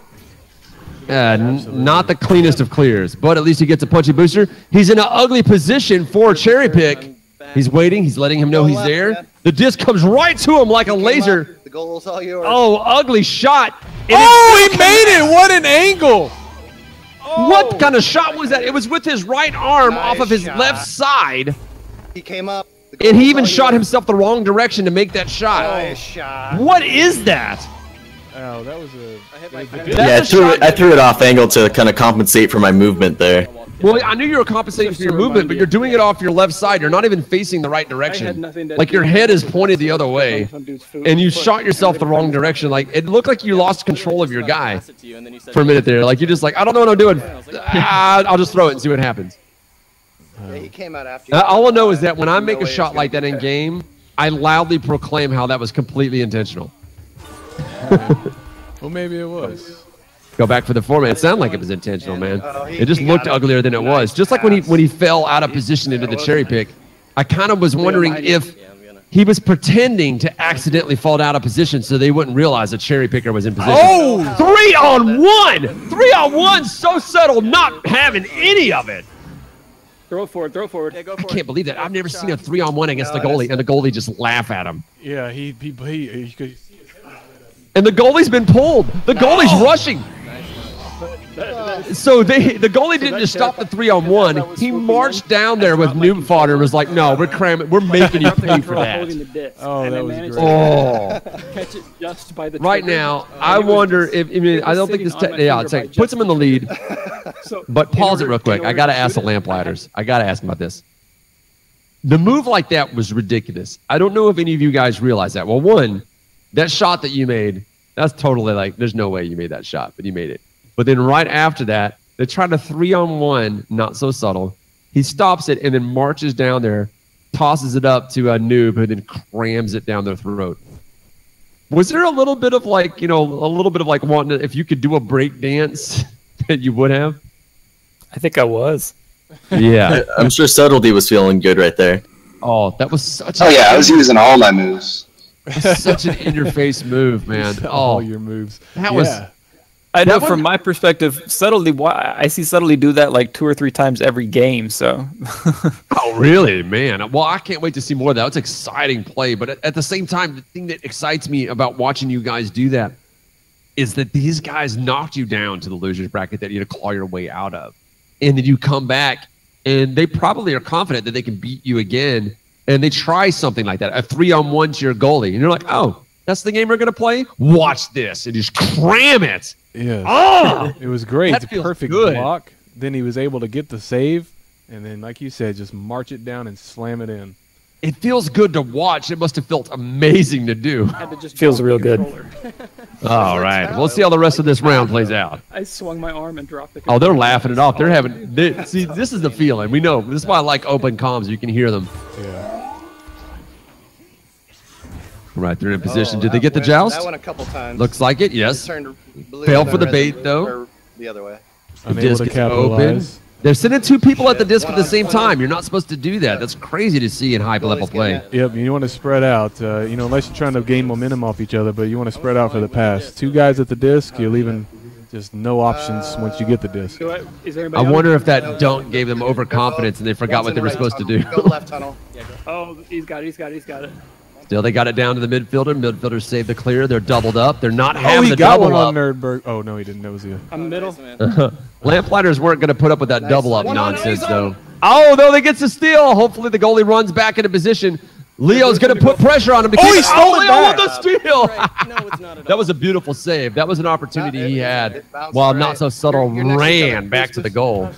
Not the cleanest of clears, but at least he gets a punchy booster. He's in an ugly position for a cherry pick. He's waiting. He's letting him know he's there. The disc comes right to him like a laser. The goal is all yours. Oh, ugly shot. He made it. What an angle. What kind of shot was that? It was with his right arm off of his left side. He came up. And he even shot himself the wrong direction to make that shot. Nice shot. What is that? Oh, that was a. Yeah, I threw it off angle to kind of compensate for my movement there. Well, I knew you were compensating for your movement, but you're doing it off your left side. You're not even facing the right direction. Like your head is pointed the other way, and you shot yourself the wrong direction. Like it looked like you lost control of your guy for a minute there. Like you're just like, I don't know what I'm doing. I'll just throw it and see what happens. Yeah, he came out after you. All I know is that when I make a shot like that in game, I loudly proclaim how that was completely intentional. Well, maybe it was. Go back for the format. It sounded like it was intentional, man. It just looked uglier than it was. Just like when he fell out of position into the cherry pick. I kind of was wondering if he was pretending to accidentally fall out of position so they wouldn't realize the cherry picker was in position. Oh! 3-on-1! 3-on-1, so subtle, not having any of it. Throw it forward, throw it forward. Yeah, go I for can't believe that. I've never seen a 3-on-1 against the goalie, and the goalie just laugh at him. Yeah, he could. And the goalie's been pulled. The goalie's rushing. So the goalie didn't just stop the 3-on-1. He marched down there with noob fodder and was like, "No, we're cramming. We're making you pay for that." Oh, that was great. Oh. Catch it just by the Right now, I wonder if I don't think this. Yeah, it's like puts him in the lead. But pause it real quick. I gotta ask the Lamplighters. I gotta ask them about this. The move like that was ridiculous. I don't know if any of you guys realize that. Well, one, that shot that you made, that's totally like, there's no way you made that shot, but you made it. But then right after that, they tried a 3-on-1, not so subtle. He stops it and then marches down there, tosses it up to a noob, who then crams it down their throat. Was there a little bit of like, wanting to, if you could do a break dance that you would have? I think I was. Yeah. I'm sure Subtlety was feeling good right there. Oh, that was such Oh, yeah, I was using all my moves. such an in-your-face move, man. All your moves. That was... I know from my perspective, Subtlety, I see Subtlety do that like 2 or 3 times every game, so. Oh, really, man? Well, I can't wait to see more of that. It's exciting play, but at the same time, the thing that excites me about watching you guys do that is that these guys knocked you down to the loser's bracket that you had to claw your way out of. And then you come back, and they probably are confident that they can beat you again, and they try something like that, a 3-on-1 to your goalie, and you're like, oh, that's the game we're going to play? Watch this, and just cram it. Yeah. Oh! It was great. That It's a feels perfect good. block. Then he was able to get the save, and then, like you said, just march it down and slam it in. It feels good to watch. It must have felt amazing to do. Feels real good. All right. We'll see how the rest of this round plays out. I swung my arm and dropped the Oh, they're laughing it off. They're having... see, this is the feeling. We know. This is why I like open comms. You can hear them. Yeah. Right, they're in position. Did they get the joust? That went a couple times. Looks like it, yes. Turned blue Failed for the red bait, though. or the other way. The Unable disc to is open. capitalize. They're sending 2 people at the disc at the same time. You're not supposed to do that. That's crazy to see in high-level play. Yep, you want to spread out, unless you're trying to gain momentum off each other, but you want to spread out for the pass. 2 guys at the disc, you're leaving just no options once you get the disc. I wonder if that dunk gave them overconfidence and they forgot what they were supposed to do. Go left tunnel. Oh, he's got it. Still, they got it down to the midfielder. Midfielders save the clear. They're doubled up. They're not Oh, having he the got double one on up. Nerdberg. Oh, no, he didn't. That was you. I'm middle. Lamplighters weren't going to put up with that double up nonsense, though. Oh, no, they get the steal. Hopefully the goalie runs back into position. Leo's going to put pressure on him to keep he stole it Leo back. with the steal. No, it's not at all. That was a beautiful save. That was an opportunity he had while Not So Subtle You're next to each ran other. back to the goal.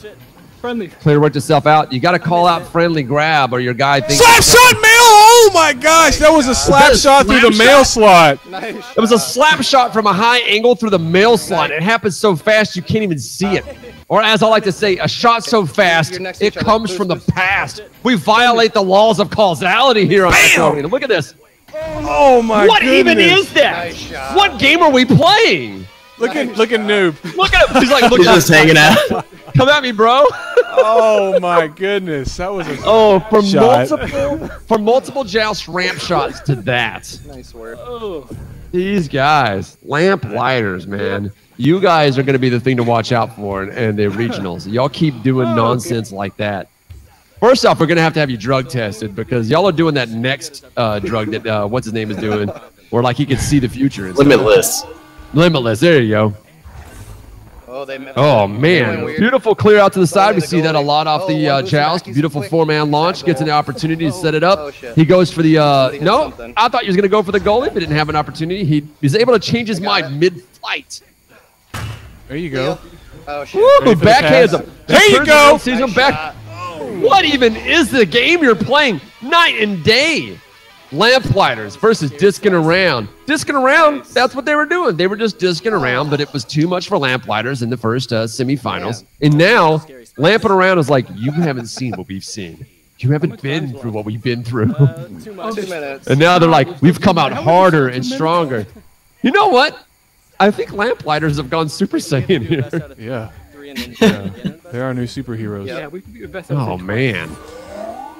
Friendly. Clear worked itself out. You got to call out friendly grab or your guy thinks... Slap shot mail! Oh, my gosh. That was a slap shot through the mail slot. It was a slap shot from a high angle through the mail slot. It happens so fast you can't even see it. Or as I like to say, a shot so fast, it comes from the past. We violate the laws of causality here on Echo Arena. Look at this. Oh, my What goodness. even is that? Nice shot. What game are we playing? Look at noob. Look at him. He's like, look He's at just hanging out. Come at me, bro. Oh, my goodness. That was a From multiple joust ramp shots to that. Nice work. These guys, Lamplighters, man. You guys are going to be the thing to watch out for in the regionals. Y'all keep doing nonsense like that. First off, we're going to have you drug tested because y'all are doing that next drug that, what's his name is doing, where like he can see the future. And stuff. Limitless. Limitless. There you go. Oh, they missed. Oh, They man. went weird. Beautiful clear out to the side. We the see that a goalie. lot off Oh, the one boost joust. back. He's Beautiful quick. four-man launch. Gets an opportunity to set it up. Oh, shit. He goes for the... Somebody hit no, something. I thought he was going to go for the goalie, but didn't have an opportunity. He's able to change his got mind it. mid-flight. There you go. Oh shit. Woo! Ready for the Backhands pass? him. There you Turns go! around, sees him back. What even is the game you're playing? Night and day. Lamplighters versus disking around. Disking around, that's what they were doing. They were just disking around, but it was too much for Lamplighters in the first semifinals. And now, lamping around is like, you haven't seen what we've seen. You haven't been through what we've been through. Too much. 2 minutes. And now they're like, we've come out harder and stronger. You know what? I think Lamplighters have gone Super Saiyan here. Yeah. 3 and then Yeah. They're our new superheroes. Yeah, we could be the best. Oh, man.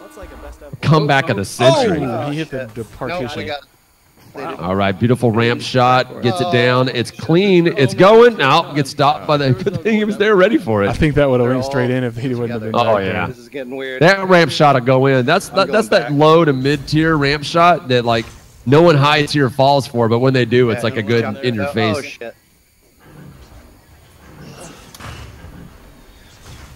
That's like a best ever. Comeback of the century. Oh, he hit the No, we partition. got. They did. All right, beautiful ramp shot. Gets it down. It's clean. It's going. Now gets stopped by the good thing he was there ready for I it. think that would have They're went straight all in if he wouldn't have been. Oh, back there. yeah. This is getting weird. That ramp shot will go in. That's going that back. low to mid tier ramp shot that like no one high tier falls for, but when they do, it's like a good Watch out. in your Oh face. shit.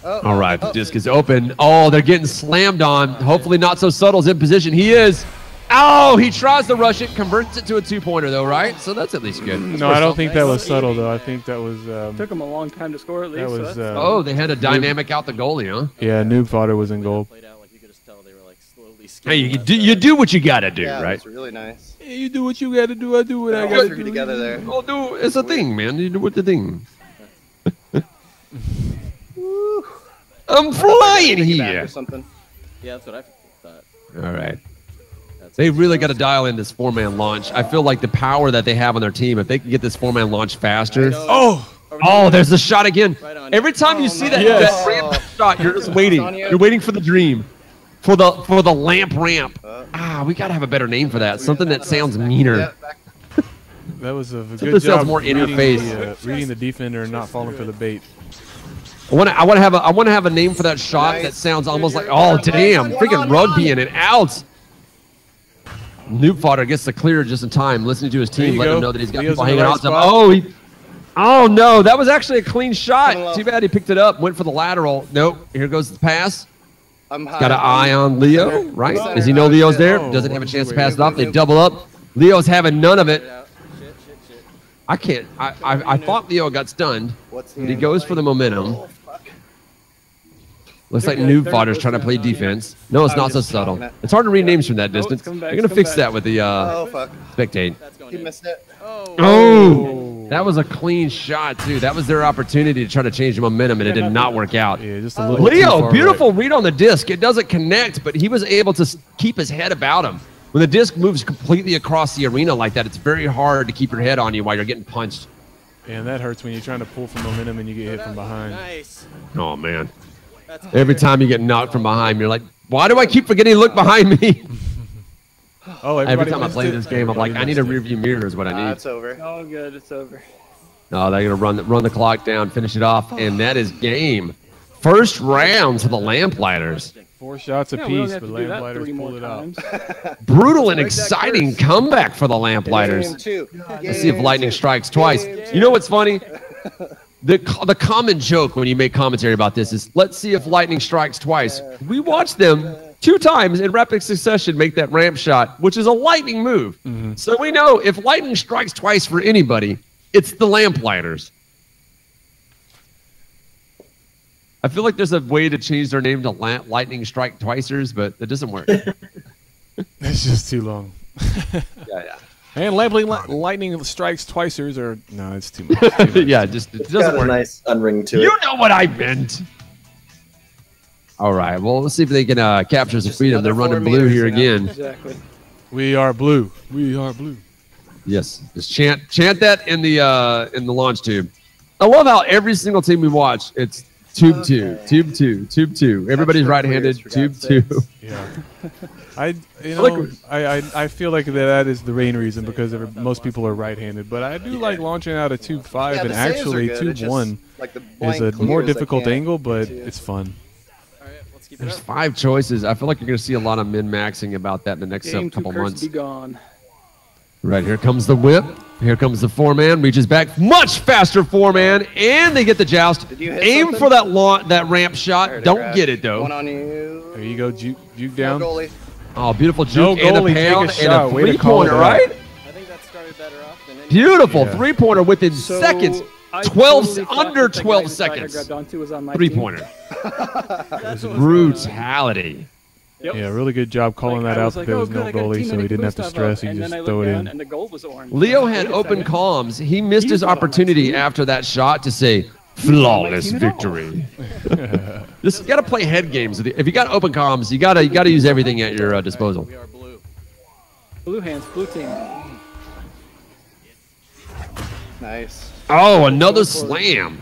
All right, the disc is open. Oh, they're getting slammed on. Hopefully not so subtle's in position. He is. Oh, he tries to rush it, converts it to a two-pointer though, right? So that's at least good. No, I don't think that was subtle though. I think that was. Took him a long time to score at least. That so was. that's- Oh, they had a dynamic out the goalie, huh? Yeah, Noob Fodder was in goal. Played out like you could just tell they were like slowly Hey, skipping you do what you gotta do, Yeah, right? that's really nice. Hey, you do what you gotta do. I do what I All gotta three do. together there. Oh, do it's a thing, man. You do what the thing. I'm flying Back here. or something. Yeah, that's what I thought. All right. That's They really got to dial in this four-man launch. I feel like the power that they have on their team, if they can get this four-man launch faster. Oh, Oh, there's the shot again. Right on. Every time you see that, Yes. that ramp shot, you're just waiting. on you. You're waiting for the dream, for the lamp ramp. We got to have a better name for that. Something that sounds meaner. Yeah, back. that was a that good sounds job more in your reading the defender and not falling for the bait. I want to have a name for that shot that sounds almost like, oh damn, freaking rugby in and out. Noob Fodder gets the clear just in time, listening to his There team, you letting him go. know that he's got Leo's people in the hanging right out to him. spot. Oh no, that was actually a clean shot. Coming low. Too bad he picked it up, went for the lateral. Nope, here goes the pass. I'm high. Got an eye on Leo, right? Does he know Leo's there? Doesn't have a chance to pass it off. They double up. Leo's having none of it. Shit. I can't. I thought Leo got stunned, What's the but he goes for the momentum. Looks like Noob Fodder's trying to play defense. No, it's not so subtle. It's hard to read names from that distance. come back, They're going to come fix back. that with the Oh fuck. spectate. That's going He in. missed it. Oh, that was a clean shot, too. That was their opportunity to try to change the momentum, and it did not work out. Yeah, just a little. too Leo, far beautiful right. read on the disc. It doesn't connect, but he was able to keep his head about him. When the disc moves completely across the arena like that, it's very hard to keep your head on you while you're getting punched. And that hurts when you're trying to pull from momentum and you get hit from behind. Nice. Oh, man. That's Every time you get knocked from behind, you're like, why do I keep forgetting to look behind me? Oh, Every everybody time I missed play it. this game, I'm like, I need a Everybody rearview mirror is what I need. It's over. Oh, good. It's over. No, they're going to run the clock down, finish it off, and that is game. First round to the Lamplighters. missed it. 4 shots Yeah, we don't apiece, have but to do that Lamplighters 3 more pulled it out. times. Brutal and exciting comeback for the Lamplighters. Game 2. Let's see if lightning strikes twice. You know what's funny? The common joke when you make commentary about this is, let's see if lightning strikes twice. We watched them 2 times in rapid succession make that ramp shot, which is a lightning move. So we know if lightning strikes twice for anybody, it's the Lamplighters. I feel like there's a way to change their name to Lightning Strike Twicers, but it doesn't work. It's just too long. Yeah. And lightning strikes twicers or no, it's too much. Too much. Yeah, it Got doesn't a work. nice unring to You it. know what I meant. All right. Well, let's see if they can capture some freedom. They're another running 4 blue meters, here you know? again. Exactly. We are blue. We are blue. Yes. Just chant that in the launch tube. I love how every single team we watch, it's tube 2, tube 2, tube 2. Everybody's for right-handed. queers, for Tube God's 2. Yeah. I Like- I feel like that is the main reason because most people are right-handed, but I do like launching out of tube 5 Yeah, and the saves are actually good. tube It's just, 1 like, the is blank a more clears, I difficult can't. angle, but Yeah. it's fun. All right, let's keep it There's up. 5 choices. I feel like you're going to see a lot of min-maxing about that in the next Game 2 couple curse months. be gone. Right, here comes the whip. Here comes the 4-man. Reaches back. Much faster 4-man. And they get the joust. Did you hit Aim something? for that ramp shot. There, Don't Crash. get it, though. One on you. There you go, juke No down. goalie. Oh, beautiful No juke and a goalie, take a pound and shot. a Way to call it three-pointer, out. right? I think that started better off than any. Beautiful Yeah. three-pointer within So, seconds. I 12 totally thought under that the guy 12 whose side I seconds. grabbed onto was on my team. Three-pointer. That's what was Brutality. Yep. Yeah, really good job calling Like, that I out. was That like, there oh, was good, no I got a goalie, team so I he can didn't have to boost off stress. of. He And just then I throw looked it down in. and the goal was orange. Leo Wait had a open second. comms. He missed his He's not on my opportunity team. after that shot to say, not on my flawless team at all. victory. Just you got to play head games. If you got open comms, you got to use everything at your disposal. We are blue. Blue hands, blue team. Nice. Oh, another slam.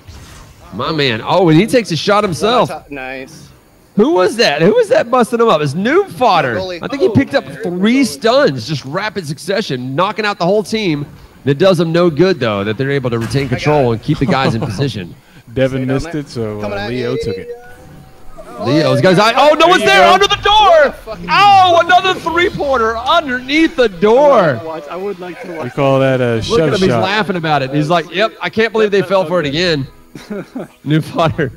My man. Oh, and he takes a shot himself. Nice. Who was that? Who was that busting him up? It's Noob Fodder. Goalie. I think he picked up 3 stuns, just rapid succession, knocking out the whole team. It does them no good, though, that they're able to retain control and keep the guys in position. Devin Stay down missed there. it, so Coming at Leo you. took it. Leo's guys. Oh, no one's you there go. under the door. Oh, another three-pointer underneath the door. I would like to We watch. call that a Look at shove him. He's shot. laughing about it. He's like, yep, I can't believe they fell for it again. Noob Fodder.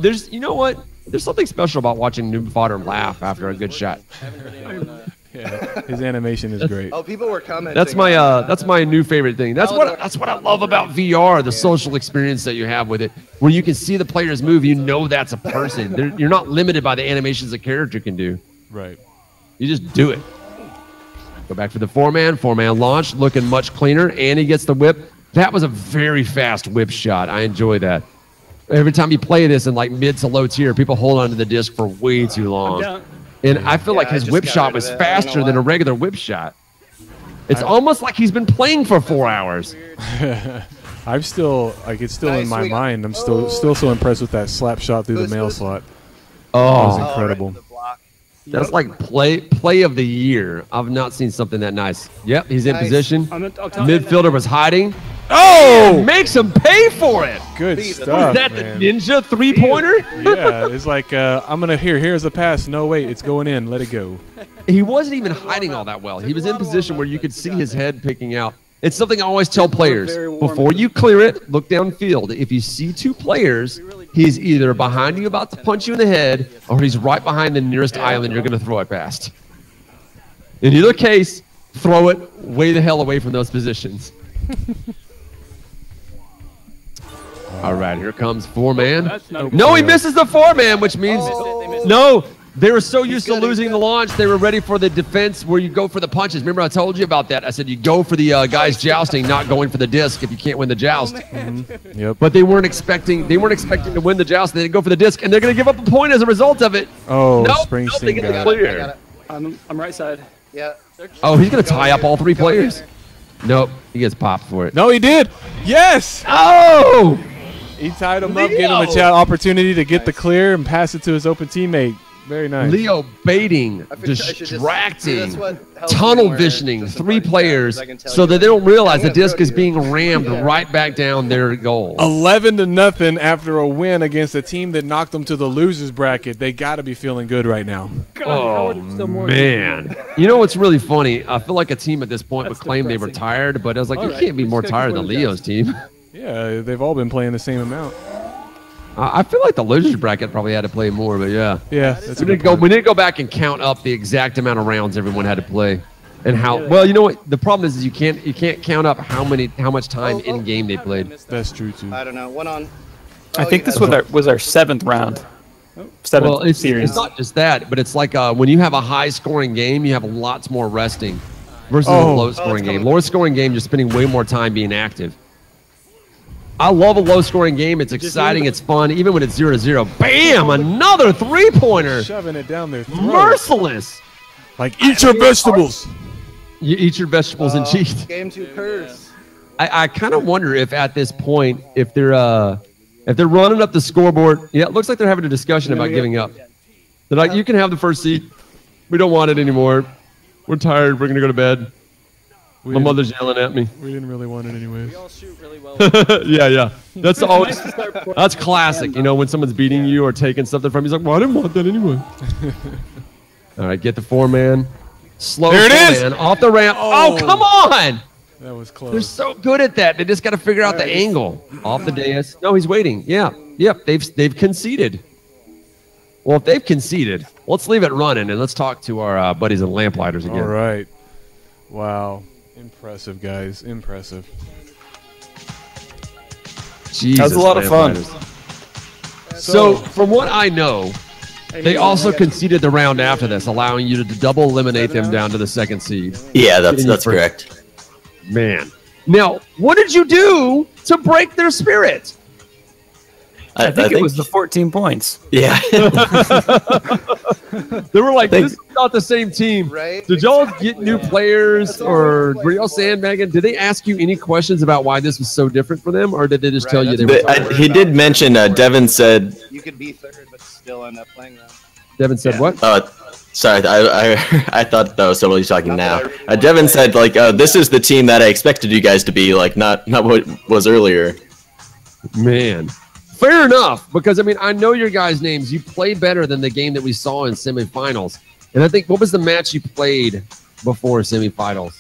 There's, you know what? There's something special about watching Noob Fodder laugh after a good shot. Haven't heard anyone. Yeah, his animation is great. Oh, people were commenting. That's my new favorite thing. That's what I love about VR, the social experience that you have with it, where you can see the players move. You know that's a person. You're not limited by the animations a character can do. Right. You just do it. Go back for the 4-man. 4-man launch, looking much cleaner, and he gets the whip. That was a very fast whip shot. I enjoy that. Every time you play this in like mid to low tier, people hold onto the disc for way too long. down. And I feel like I his just whip got shot rid was of it. I don't know faster than a why. regular whip shot. It's almost like he's been playing for 4 hours. I'm still like it's still in Nice, my we got- mind. I'm still so impressed with that slap shot through the Boost, mail boost. slot. That was Oh, incredible. Right to the block. that's like play of the year. I've not seen something that nice. Yep, he's in Nice. position. I'll tell you. Midfielder was hiding. Oh, Makes him pay for it. good Leave it. stuff, Is that man. the ninja three-pointer? Yeah, it's like I'm gonna here's the pass. No, wait, it's going in. Let it go. He wasn't even hiding all that well. He was in position where you could see his head picking out. It's something I always tell players. very warm. Before you clear it, look downfield. If you see 2 players, he's either behind you about to punch you in the head, or he's right behind the nearest island you're going to throw it past. In either case, throw it way the hell away from those positions. All right, here comes 4-man. That's not a good No, he Yeah. misses the 4-man, which means They missed it. no. They were so used to good, he's losing good. the launch, they were ready for the defense where you go for the punches. Remember, I told you about that. I said you go for the guys jousting, not going for the disc if you can't win the joust. Yep. But they weren't expecting to win the joust. They didn't go for the disc, and they're going to give up a point as a result of it. Oh, Nope, they Springsteen get the got Got it. it. I clear. got it. I'm right side. Yeah. Oh, he's going to tie up all 3 players. Nope, he gets popped for it. No, he did. Yes. Oh, He tied him up, gave him a Leo! opportunity to get the clear and pass it to his open teammate. Very nice. Leo baiting, I should just- distracting, that's what helps me tunnel more visioning just 3 about players that, I can tell so you that they don't realize the I'm gonna disc throw is to being you. rammed right back down their goal. 11-0 after a win against a team that knocked them to the losers bracket. They got to be feeling good right now. God, Oh, Howard is still more man. You know what's really funny? I feel like a team at this point would That's claim they were depressing. tired, but I was like, All you right, can't be we more just gotta tired than keep winning Leo's team. Yeah, they've all been playing the same amount. I feel like the losers bracket probably had to play more, but yeah. Yeah, that's a We good point. need to go back and count up the exact amount of rounds everyone had to play. And how well, you know what? The problem is you can't count up how much time Oh, in game they How did I played. miss that? That's true too. I don't know. One on. I Oh, think you this had was our 7th round. 7th Well, it's series. not just that, but it's like when you have a high-scoring game, you have lots more resting versus a Oh. low-scoring Oh, game. it's Low-scoring game, you're spending way more time being active. I love a low-scoring game. It's exciting. It's fun. Even when it's 0-0. Bam! Another three-pointer. Shoving it down their throat. Merciless. Like, eat your vegetables. You eat your vegetables and cheat. Game 2 curse. I kind of wonder if at this point, if they're running up the scoreboard, yeah, it looks like they're having a discussion about giving up. They're like, you can have the first seat. We don't want it anymore. We're tired. We're gonna go to bed. My mother's yelling at me. We didn't really want it anyways. We all shoot really well. Yeah. That's always Nice to start playing that's classic. You know, when someone's beating you or taking something from you, he's like, well, I didn't want that anyway. All right, get the 4-man. Slow There it is! man off the ramp. Oh, come on! That was close. They're so good at that. They just got to figure out the angle. Off the dais. No, he's waiting. Yeah. Yep. They've conceded. Well, if they've conceded, let's leave it running and let's talk to our buddies at Lamplighters again. All right. Wow. Impressive, guys. Impressive. Jesus, that was a lot of fun. So, from what I know, they also conceded the round after this, allowing you to double eliminate them down to the second seed. Yeah, that's correct. Man. Now, what did you do to break their spirit? I think it was the 14 points. Yeah. They were like, this is not the same team. Right? Did y'all get new players or were y'all sandbagging? Did they ask you any questions about why this was so different for them? Or did they just tell you they were He did mention, Devin said... You could be third, but still end up playing them. Devin said what? Sorry, I thought that was somebody talking now. Devin said, like, this is the team that I expected you guys to be, like, not what was earlier. Man. Fair enough, because, I mean, I know your guys' names. You play better than the game that we saw in semifinals. And I think, what was the match you played before semifinals?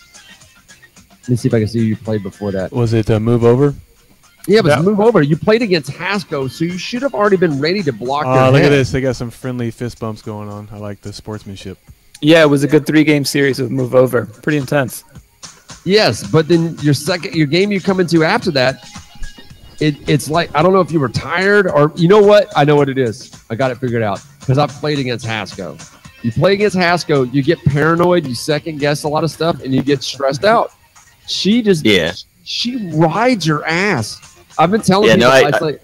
Let me see if I can see who you played before that. Was it Move Over? Yeah, but move over. You played against Hasco, so you should have already been ready to block their Look head. at this. They got some friendly fist bumps going on. I like the sportsmanship. Yeah, it was a good 3-game series with Move Over. Pretty intense. Yes, but then your game you come into after that, it's like, I don't know if you were tired or, you know what? I know what it is. I got it figured out because I've played against Hasco. You play against Hasco, you get paranoid, you second guess a lot of stuff, and you get stressed out. She rides your ass. I've been telling people.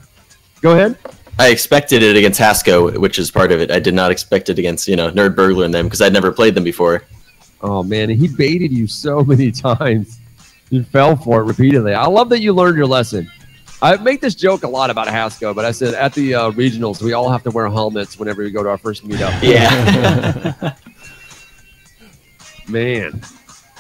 Go ahead. I expected it against Hasco, which is part of it. I did not expect it against, Nerd Burglar and them because I'd never played them before. Oh, man. And he baited you so many times. You fell for it repeatedly. I love that you learned your lesson. I make this joke a lot about Hasco, but I said at the regionals, we all have to wear helmets whenever we go to our first meetup. Yeah. Man.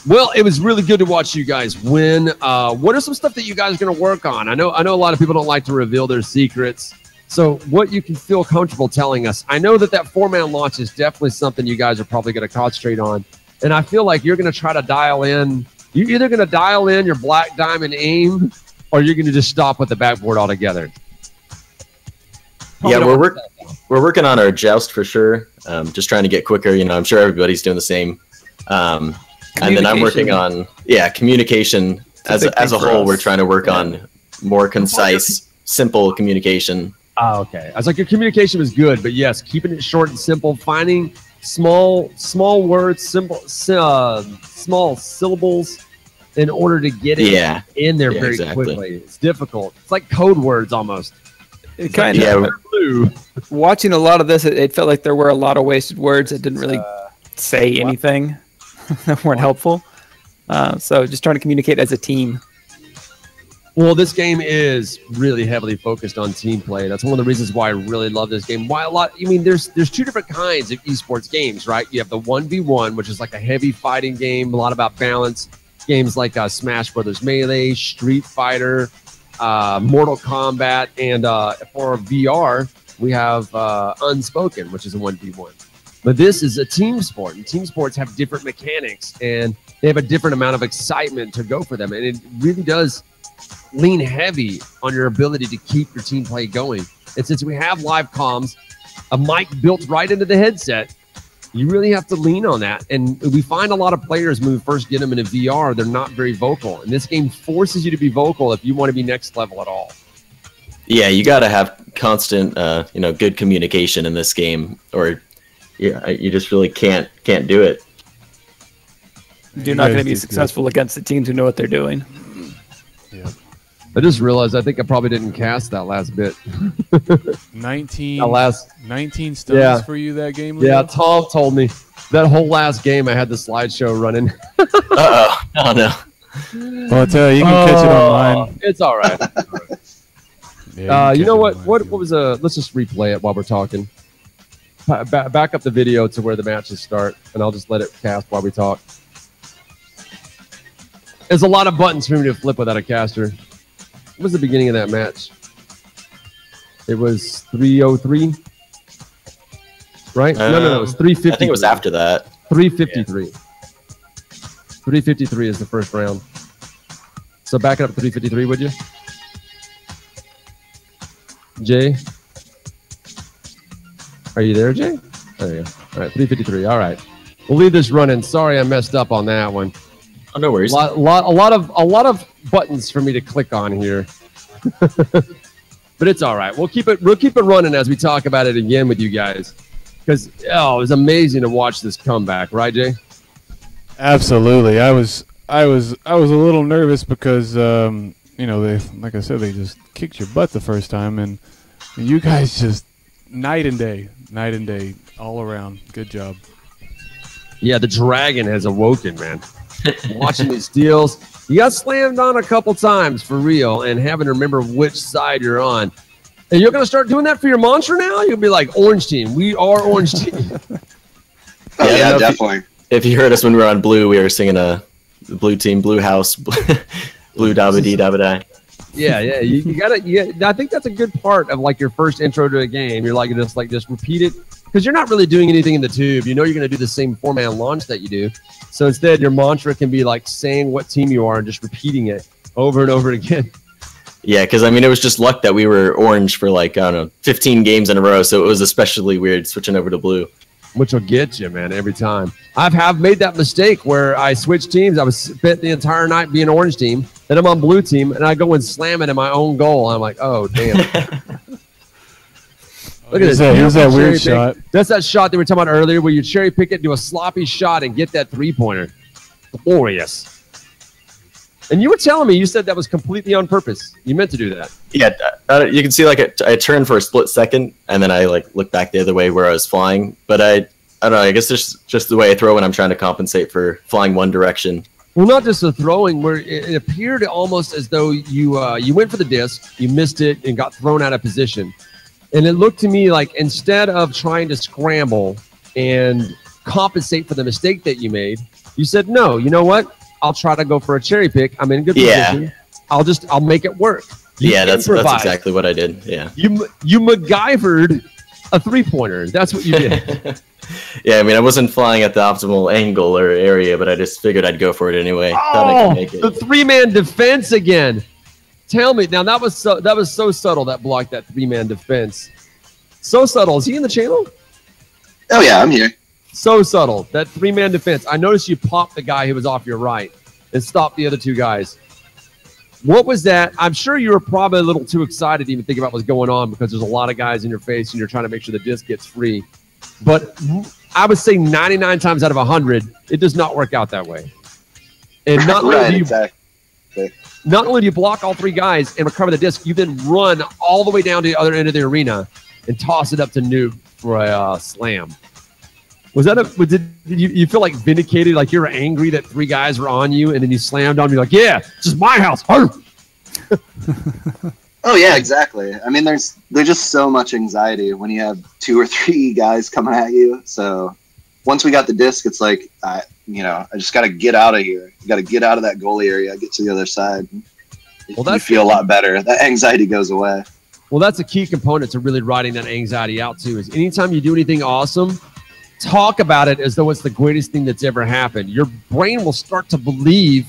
Well, it was really good to watch you guys win. What are some stuff that you guys are going to work on? I know a lot of people don't like to reveal their secrets. So what you can feel comfortable telling us. I know that 4-man launch is definitely something you guys are probably going to concentrate on. And I feel like you're going to try to dial in. You're either going to dial in your black diamond aim or you're going to just stop with the backboard altogether. Yeah, we're working on our joust for sure. Just trying to get quicker. I'm sure everybody's doing the same. And then I'm working on communication as a whole. We're trying to work on more concise, simple communication. Oh, okay. I was like, your communication was good, but yes, keeping it short and simple, finding small words, small syllables in order to get it in there very quickly. It's difficult. It's like code words almost. It kind of watching a lot of this, it felt like there were a lot of wasted words that didn't really say anything that weren't helpful. So just trying to communicate as a team. Well, this game is really heavily focused on team play. That's one of the reasons why I really love this game. There's two different kinds of esports games, right? You have the 1v1, which is like a heavy fighting game, a lot about balance. Games like Smash Brothers Melee, Street Fighter, Mortal Kombat, and for VR, we have Unspoken, which is a 1v1. But this is a team sport, and team sports have different mechanics, and they have a different amount of excitement to go for them. And it really does lean heavy on your ability to keep your team play going. And since we have live comms, a mic built right into the headset, you really have to lean on that. And we find a lot of players when we first get them in a VR, they're not very vocal. And this game forces you to be vocal if you want to be next level at all. Yeah, you got to have constant, good communication in this game, or you just really can't do it. You're not going to be successful against the teams who know what they're doing. Yeah. I just realized I think I probably didn't cast that last bit. 19 stuns for you that game, Leo? Yeah, Tom told me. That whole last game I had the slideshow running. Uh-oh. Oh, no. Well, I'll tell you, you can catch it online. It's all right. Yeah, you know what? What was let's just replay it while we're talking. Back up the video to where the matches start, and I'll just let it cast while we talk. There's a lot of buttons for me to flip without a caster. What was the beginning of that match? It was 303, right? No, it was 350. I think it was after that. 353. 353 is the first round. So back it up to 353, would you? Jay? Are you there, Jay? There you go. All right, 353. All right. We'll leave this running. Sorry I messed up on that one. Oh, no worries. A lot of buttons for me to click on here. But it's all right. We'll keep it running as we talk about it again with you guys. Because it was amazing to watch this comeback, right, Jay? Absolutely. I was a little nervous because they, like I said, they just kicked your butt the first time, and you guys just night and day all around. Good job. Yeah, the dragon has awoken, man. Watching these deals, you got slammed on a couple times for real, and having to remember which side you're on. And you're gonna start doing that for your mantra now. You'll be like, "Orange team, we are orange team." Yeah, definitely. If you heard us when we were on blue, we were singing the blue team, blue house, blue dabba dee dabba die. Yeah. You gotta. I think that's a good part of like your first intro to a game. You're like just repeat it because you're not really doing anything in the tube. You know you're gonna do the same 4-man launch that you do. So instead, your mantra can be like saying what team you are and just repeating it over and over again. Yeah, because I mean, it was just luck that we were orange for like, I don't know, 15 games in a row. So it was especially weird switching over to blue. Which will get you, man, every time. Have made that mistake where I switch teams. I was spent the entire night being orange team. Then I'm on blue team, and I go and slam it in my own goal. I'm like, oh, damn. Look at this. Here's that weird shot. That's that shot that we were talking about earlier where you cherry pick it, do a sloppy shot, and get that three-pointer. Glorious. And you were telling me you said that was completely on purpose. You meant to do that. Yeah, you can see like I turned for a split second, and then I like looked back the other way where I was flying. But I don't know. I guess it's just the way I throw when I'm trying to compensate for flying one direction. Well, not just the throwing, where it appeared almost as though you went for the disc, you missed it, and got thrown out of position. And it looked to me like instead of trying to scramble and compensate for the mistake that you made, you said, no, you know what? I'll try to go for a cherry pick. I'm in good position. I'll make it work. That's exactly what I did. Yeah. You MacGyvered a three-pointer. That's what you did. Yeah, I mean, I wasn't flying at the optimal angle or area, but I just figured I'd go for it anyway. Oh, the three-man defense again. Tell me now, that was so subtle, that block, that three-man defense. So subtle. Is he in the channel? Oh yeah, I'm here. So subtle, that three-man defense. I noticed you popped the guy who was off your right and stopped the other two guys. What was that? I'm sure you were probably a little too excited to even think about what's going on because there's a lot of guys in your face and you're trying to make sure the disc gets free. But I would say 99 times out of 100, it does not work out that way. And not only do you block all three guys and recover the disc, you then run all the way down to the other end of the arena and toss it up to Noob for a slam. Was that did you feel like vindicated, like you were angry that three guys were on you and then you slammed on me like, yeah, this is my house. Oh yeah, exactly. I mean, there's just so much anxiety when you have 2 or 3 guys coming at you. So once we got the disc, it's like, I just got to get out of here. You got to get out of that goalie area, get to the other side. Well, you feel a lot better. That anxiety goes away. Well, that's a key component to really riding that anxiety out too, is anytime you do anything awesome, talk about it as though it's the greatest thing that's ever happened. Your brain will start to believe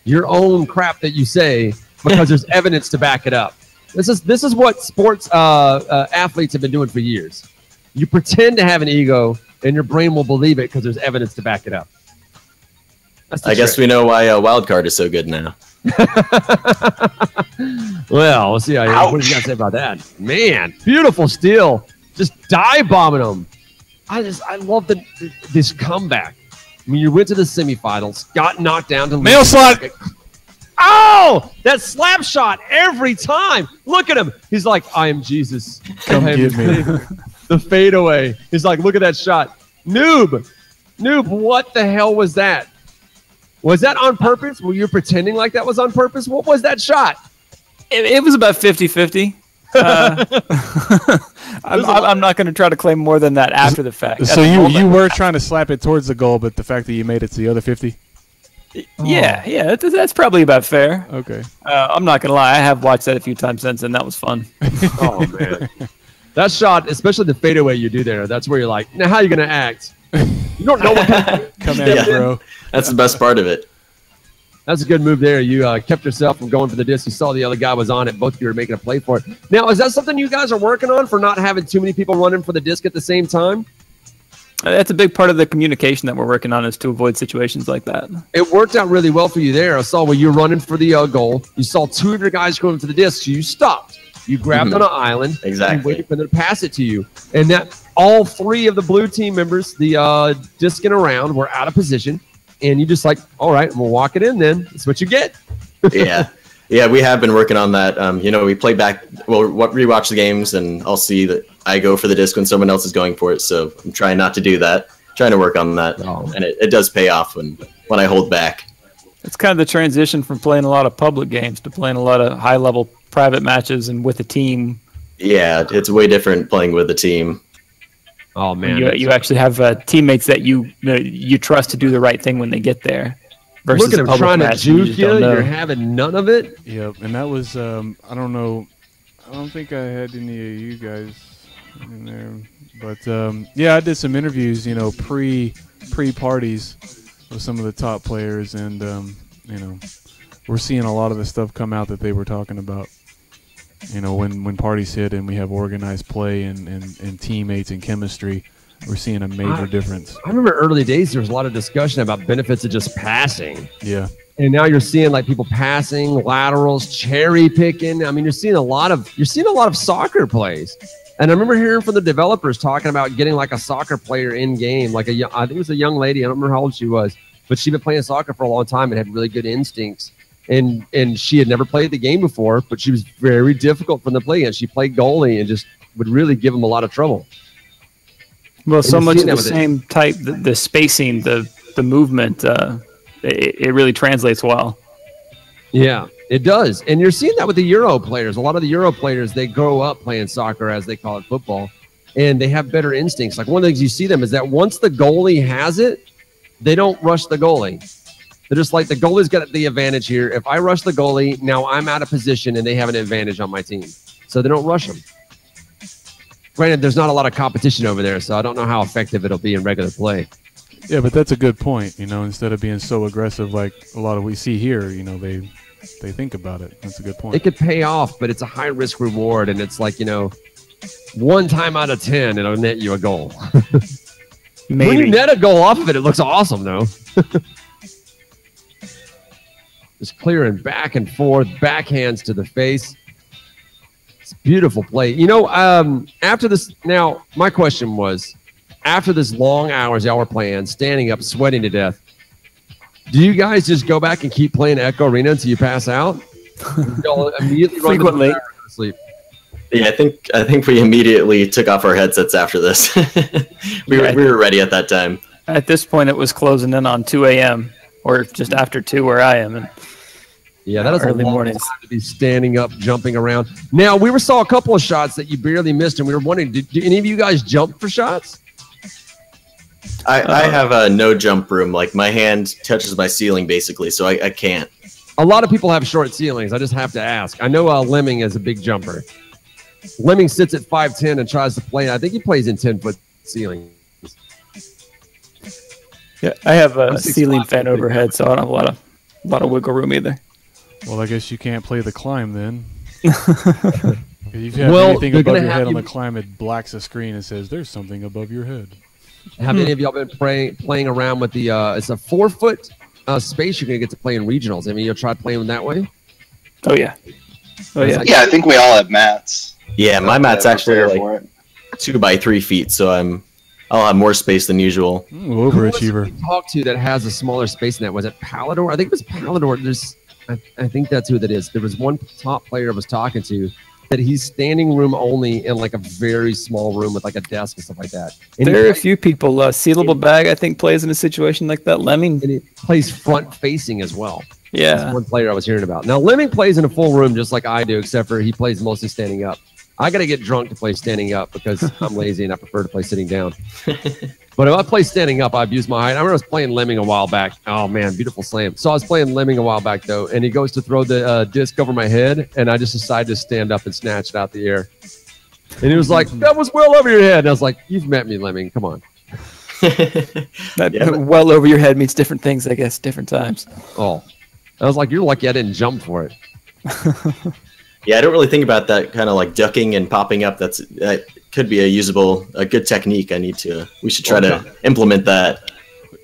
your own crap that you say because there's evidence to back it up. This is what sports athletes have been doing for years. You pretend to have an ego, and your brain will believe it because there's evidence to back it up. I guess we know why Wildcard is so good now. Well, we'll see. What do you got to say about that? Man, beautiful steal. Just dive bombing them. I love this comeback. I mean, you went to the semifinals, got knocked down to mail slot. Oh, that slap shot every time. Look at him. He's like, I am Jesus. Come get me. The fadeaway. He's like, look at that shot. Noob, what the hell was that? Was that on purpose? Were you pretending like that was on purpose? What was that shot? It was about 50-50. I'm not going to try to claim more than that after the fact. So you were trying to slap it towards the goal, but the fact that you made it to the other 50? Yeah, that's probably about fair. Okay. I'm not going to lie. I have watched that a few times since, and that was fun. Oh, man. That shot, especially the fadeaway you do there, that's where you're like, now how are you going to act? You don't know what come at it, bro. That's the best part of it. That's a good move there. You kept yourself from going for the disc. You saw the other guy was on it. Both of you were making a play for it. Now, is that something you guys are working on for not having too many people running for the disc at the same time? That's a big part of the communication that we're working on, is to avoid situations like that. It worked out really well for you there. I saw where you were running for the goal. You saw two of your guys going to the disc, so you stopped. You grabbed on an island. Exactly. And waited for them to pass it to you. And that all three of the blue team members, the discing around, were out of position. And you just like, all right, we'll walk it in then. That's what you get. Yeah. Yeah, we have been working on that. You know, we play back, well, rewatch the games, and I'll see that I go for the disc when someone else is going for it. So I'm trying not to do that, trying to work on that. And it does pay off when I hold back. It's kind of the transition from playing a lot of public games to playing a lot of high-level private matches and with a team. Yeah, it's way different playing with a team. Oh, man. You actually have teammates that you trust to do the right thing when they get there. Look at him trying to juke you. You're having none of it. Yep, and that was, I don't know. I don't think I had any of you guys in there. But, yeah, I did some interviews, you know, pre-parties with some of the top players. And, you know, we're seeing a lot of the stuff come out that they were talking about. You know, when parties hit and we have organized play and teammates and chemistry, we're seeing a major difference. I remember early days there was a lot of discussion about benefits of just passing. Yeah. And now you're seeing like people passing, laterals, cherry picking. I mean, you're seeing a lot of soccer plays. And I remember hearing from the developers talking about getting like a soccer player in game, like I think it was a young lady. I don't remember how old she was, but she'd been playing soccer for a long time and had really good instincts. And she had never played the game before, but she was very difficult for them to play against. She played goalie and just would really give them a lot of trouble. Well, so much of the same type, the spacing, the movement, it really translates well. Yeah, it does. And you're seeing that with the Euro players. A lot of the Euro players, they grow up playing soccer, as they call it, football, and they have better instincts. Like one of the things you see them is that once the goalie has it, they don't rush the goalie. They're just like, the goalie's got the advantage here. If I rush the goalie, now I'm out of position and they have an advantage on my team. So they don't rush them. Granted, there's not a lot of competition over there, so I don't know how effective it'll be in regular play. Yeah, but that's a good point. You know, instead of being so aggressive like a lot of we see here, you know, they think about it. That's a good point. It could pay off, but it's a high risk reward, and it's like, you know, 1 time out of 10 it'll net you a goal. Maybe. When you net a goal off of it, it looks awesome though. Just clearing back and forth, backhands to the face. It's beautiful play. You know, after this, now my question was, after this long hours y'all were playing, standing up, sweating to death, do you guys just go back and keep playing Echo Arena until you pass out? Y'all immediately frequently run to sleep. Yeah, I think we immediately took off our headsets after this. we were ready at that time. At this point, it was closing in on 2 a.m. or just after 2 where I am. And yeah, that is early a long mornings time to be standing up, jumping around. Now, we saw a couple of shots that you barely missed, and we were wondering, did any of you guys jump for shots? I have a no jump room. Like my hand touches my ceiling basically, so I can't. A lot of people have short ceilings. I just have to ask. I know Lemming is a big jumper. Lemming sits at 5'10" and tries to play. I think he plays in 10-foot ceilings. Yeah, I have a ceiling fan overhead, so I don't have a lot of wiggle room either. Well, I guess you can't play the climb then. If you have anything above your head on the climb, it blacks the screen and says there's something above your head. Have any of y'all been playing around with the it's a 4-foot space you're going to get to play in regionals? I mean, you'll try playing that way? Oh, yeah. Oh, yeah. Yeah, I think we all have mats. Yeah, my mat's actually like 2 by 3 feet, so I'll have more space than usual. Overachiever. Talk to that has a smaller space than that. Was it Palador? I think it was Palador. I think that's who that is. There was one top player I was talking to that he's standing room only in like a very small room with like a desk and stuff like that. And there are a few people. Sealable Bag, I think, plays in a situation like that. Lemming. And he plays front facing as well. Yeah. That's one player I was hearing about. Now, Lemming plays in a full room just like I do, except for he plays mostly standing up. I got to get drunk to play standing up because I'm lazy and I prefer to play sitting down. But if I play standing up, I abuse my height. I remember I was playing Lemming a while back. Oh, man, beautiful slam. So I was playing Lemming a while back, though, and he goes to throw the disc over my head, and I just decided to stand up and snatch it out the air. And he was like, that was well over your head. And I was like, you've met me, Lemming. Come on. Well over your head means different things, I guess, different times. Oh, I was like, you're lucky I didn't jump for it. Yeah, I don't really think about that kind of like ducking and popping up. That could be a good technique. We should try to implement that.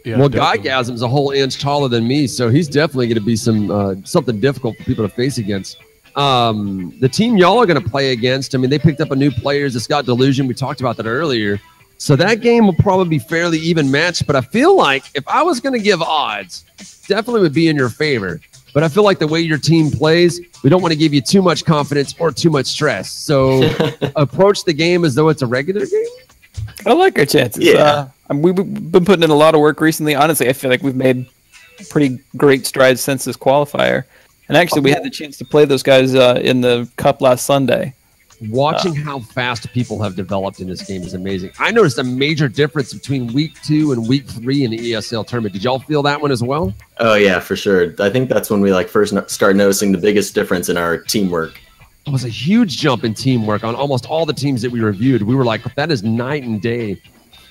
Yeah, well, definitely. Guygasm's a whole inch taller than me, so he's definitely going to be something difficult for people to face against. The team y'all are going to play against, I mean, they picked up a new players. It's got Delusion. We talked about that earlier. So that game will probably be fairly even matched, but I feel like if I was going to give odds, definitely would be in your favor. But I feel like the way your team plays, we don't want to give you too much confidence or too much stress. So approach the game as though it's a regular game. I like our chances. Yeah. We've been putting in a lot of work recently. Honestly, I feel like we've made pretty great strides since this qualifier. And actually, we had the chance to play those guys in the Cup last Sunday. Watching how fast people have developed in this game is amazing. I noticed a major difference between week 2 and week 3 in the ESL tournament. Did y'all feel that one as well? Oh yeah, for sure. I think that's when we first start noticing the biggest difference in our teamwork. It was a huge jump in teamwork on almost all the teams that we reviewed. We were like, that is night and day.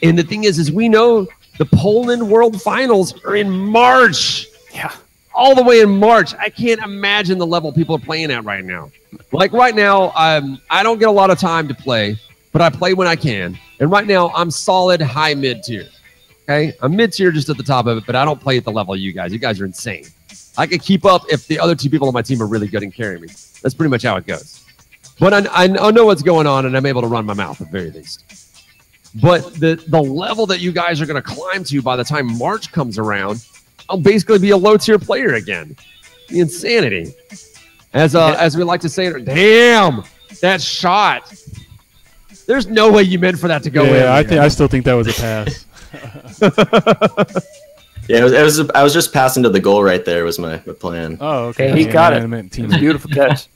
And the thing is we know the Poland World Finals are in March. Yeah. All the way in March. I can't imagine the level people are playing at right now. Like right now, I don't get a lot of time to play, but I play when I can. And right now, I'm solid high mid-tier. Okay? I'm mid-tier just at the top of it, but I don't play at the level of you guys. You guys are insane. I could keep up if the other 2 people on my team are really good and carry me. That's pretty much how it goes. But I know what's going on, and I'm able to run my mouth at the very least. But the level that you guys are going to climb to by the time March comes around, I'll basically be a low-tier player again. The insanity. As we like to say, damn, that shot. There's no way you meant for that to go in. Yeah, I still think that was a pass. Yeah, I was just passing to the goal right there was my plan. Oh, okay. Hey, he got it. I meant team. It's a beautiful catch.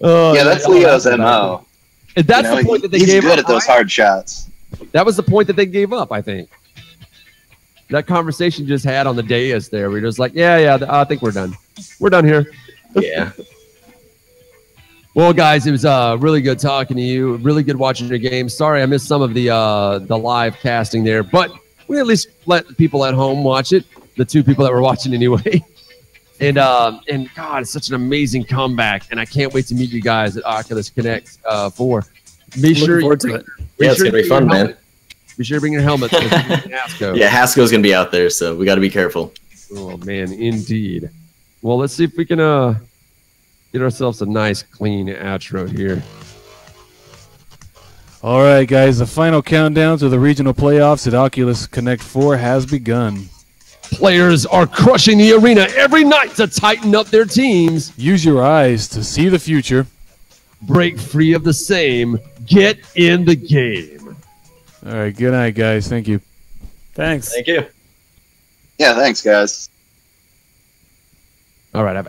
Yeah, that's Leo's MO. And that's the point that they he's gave up. good at those hard shots. That was the point that they gave up, I think. That conversation just had on the dais there. We're just like, yeah, I think we're done. We're done here. Yeah. Well, guys, it was really good talking to you. Really good watching your game. Sorry I missed some of the live casting there, but we at least let the people at home watch it. The 2 people that were watching anyway. And God, it's such an amazing comeback, and I can't wait to meet you guys at Oculus Connect 4. Be sure Looking forward to it. Yeah, it's gonna be fun, man. Be sure to bring your helmet. Hasco. Yeah, Haskell's gonna be out there, so we got to be careful. Oh man, indeed. Well, let's see if we can get ourselves a nice, clean outro here. All right, guys, the final countdown to the regional playoffs at Oculus Connect 4 has begun. Players are crushing the arena every night to tighten up their teams. Use your eyes to see the future. Break free of the same. Get in the game. All right, good night, guys. Thank you. Thanks. Thank you. Yeah, thanks, guys. All right, I've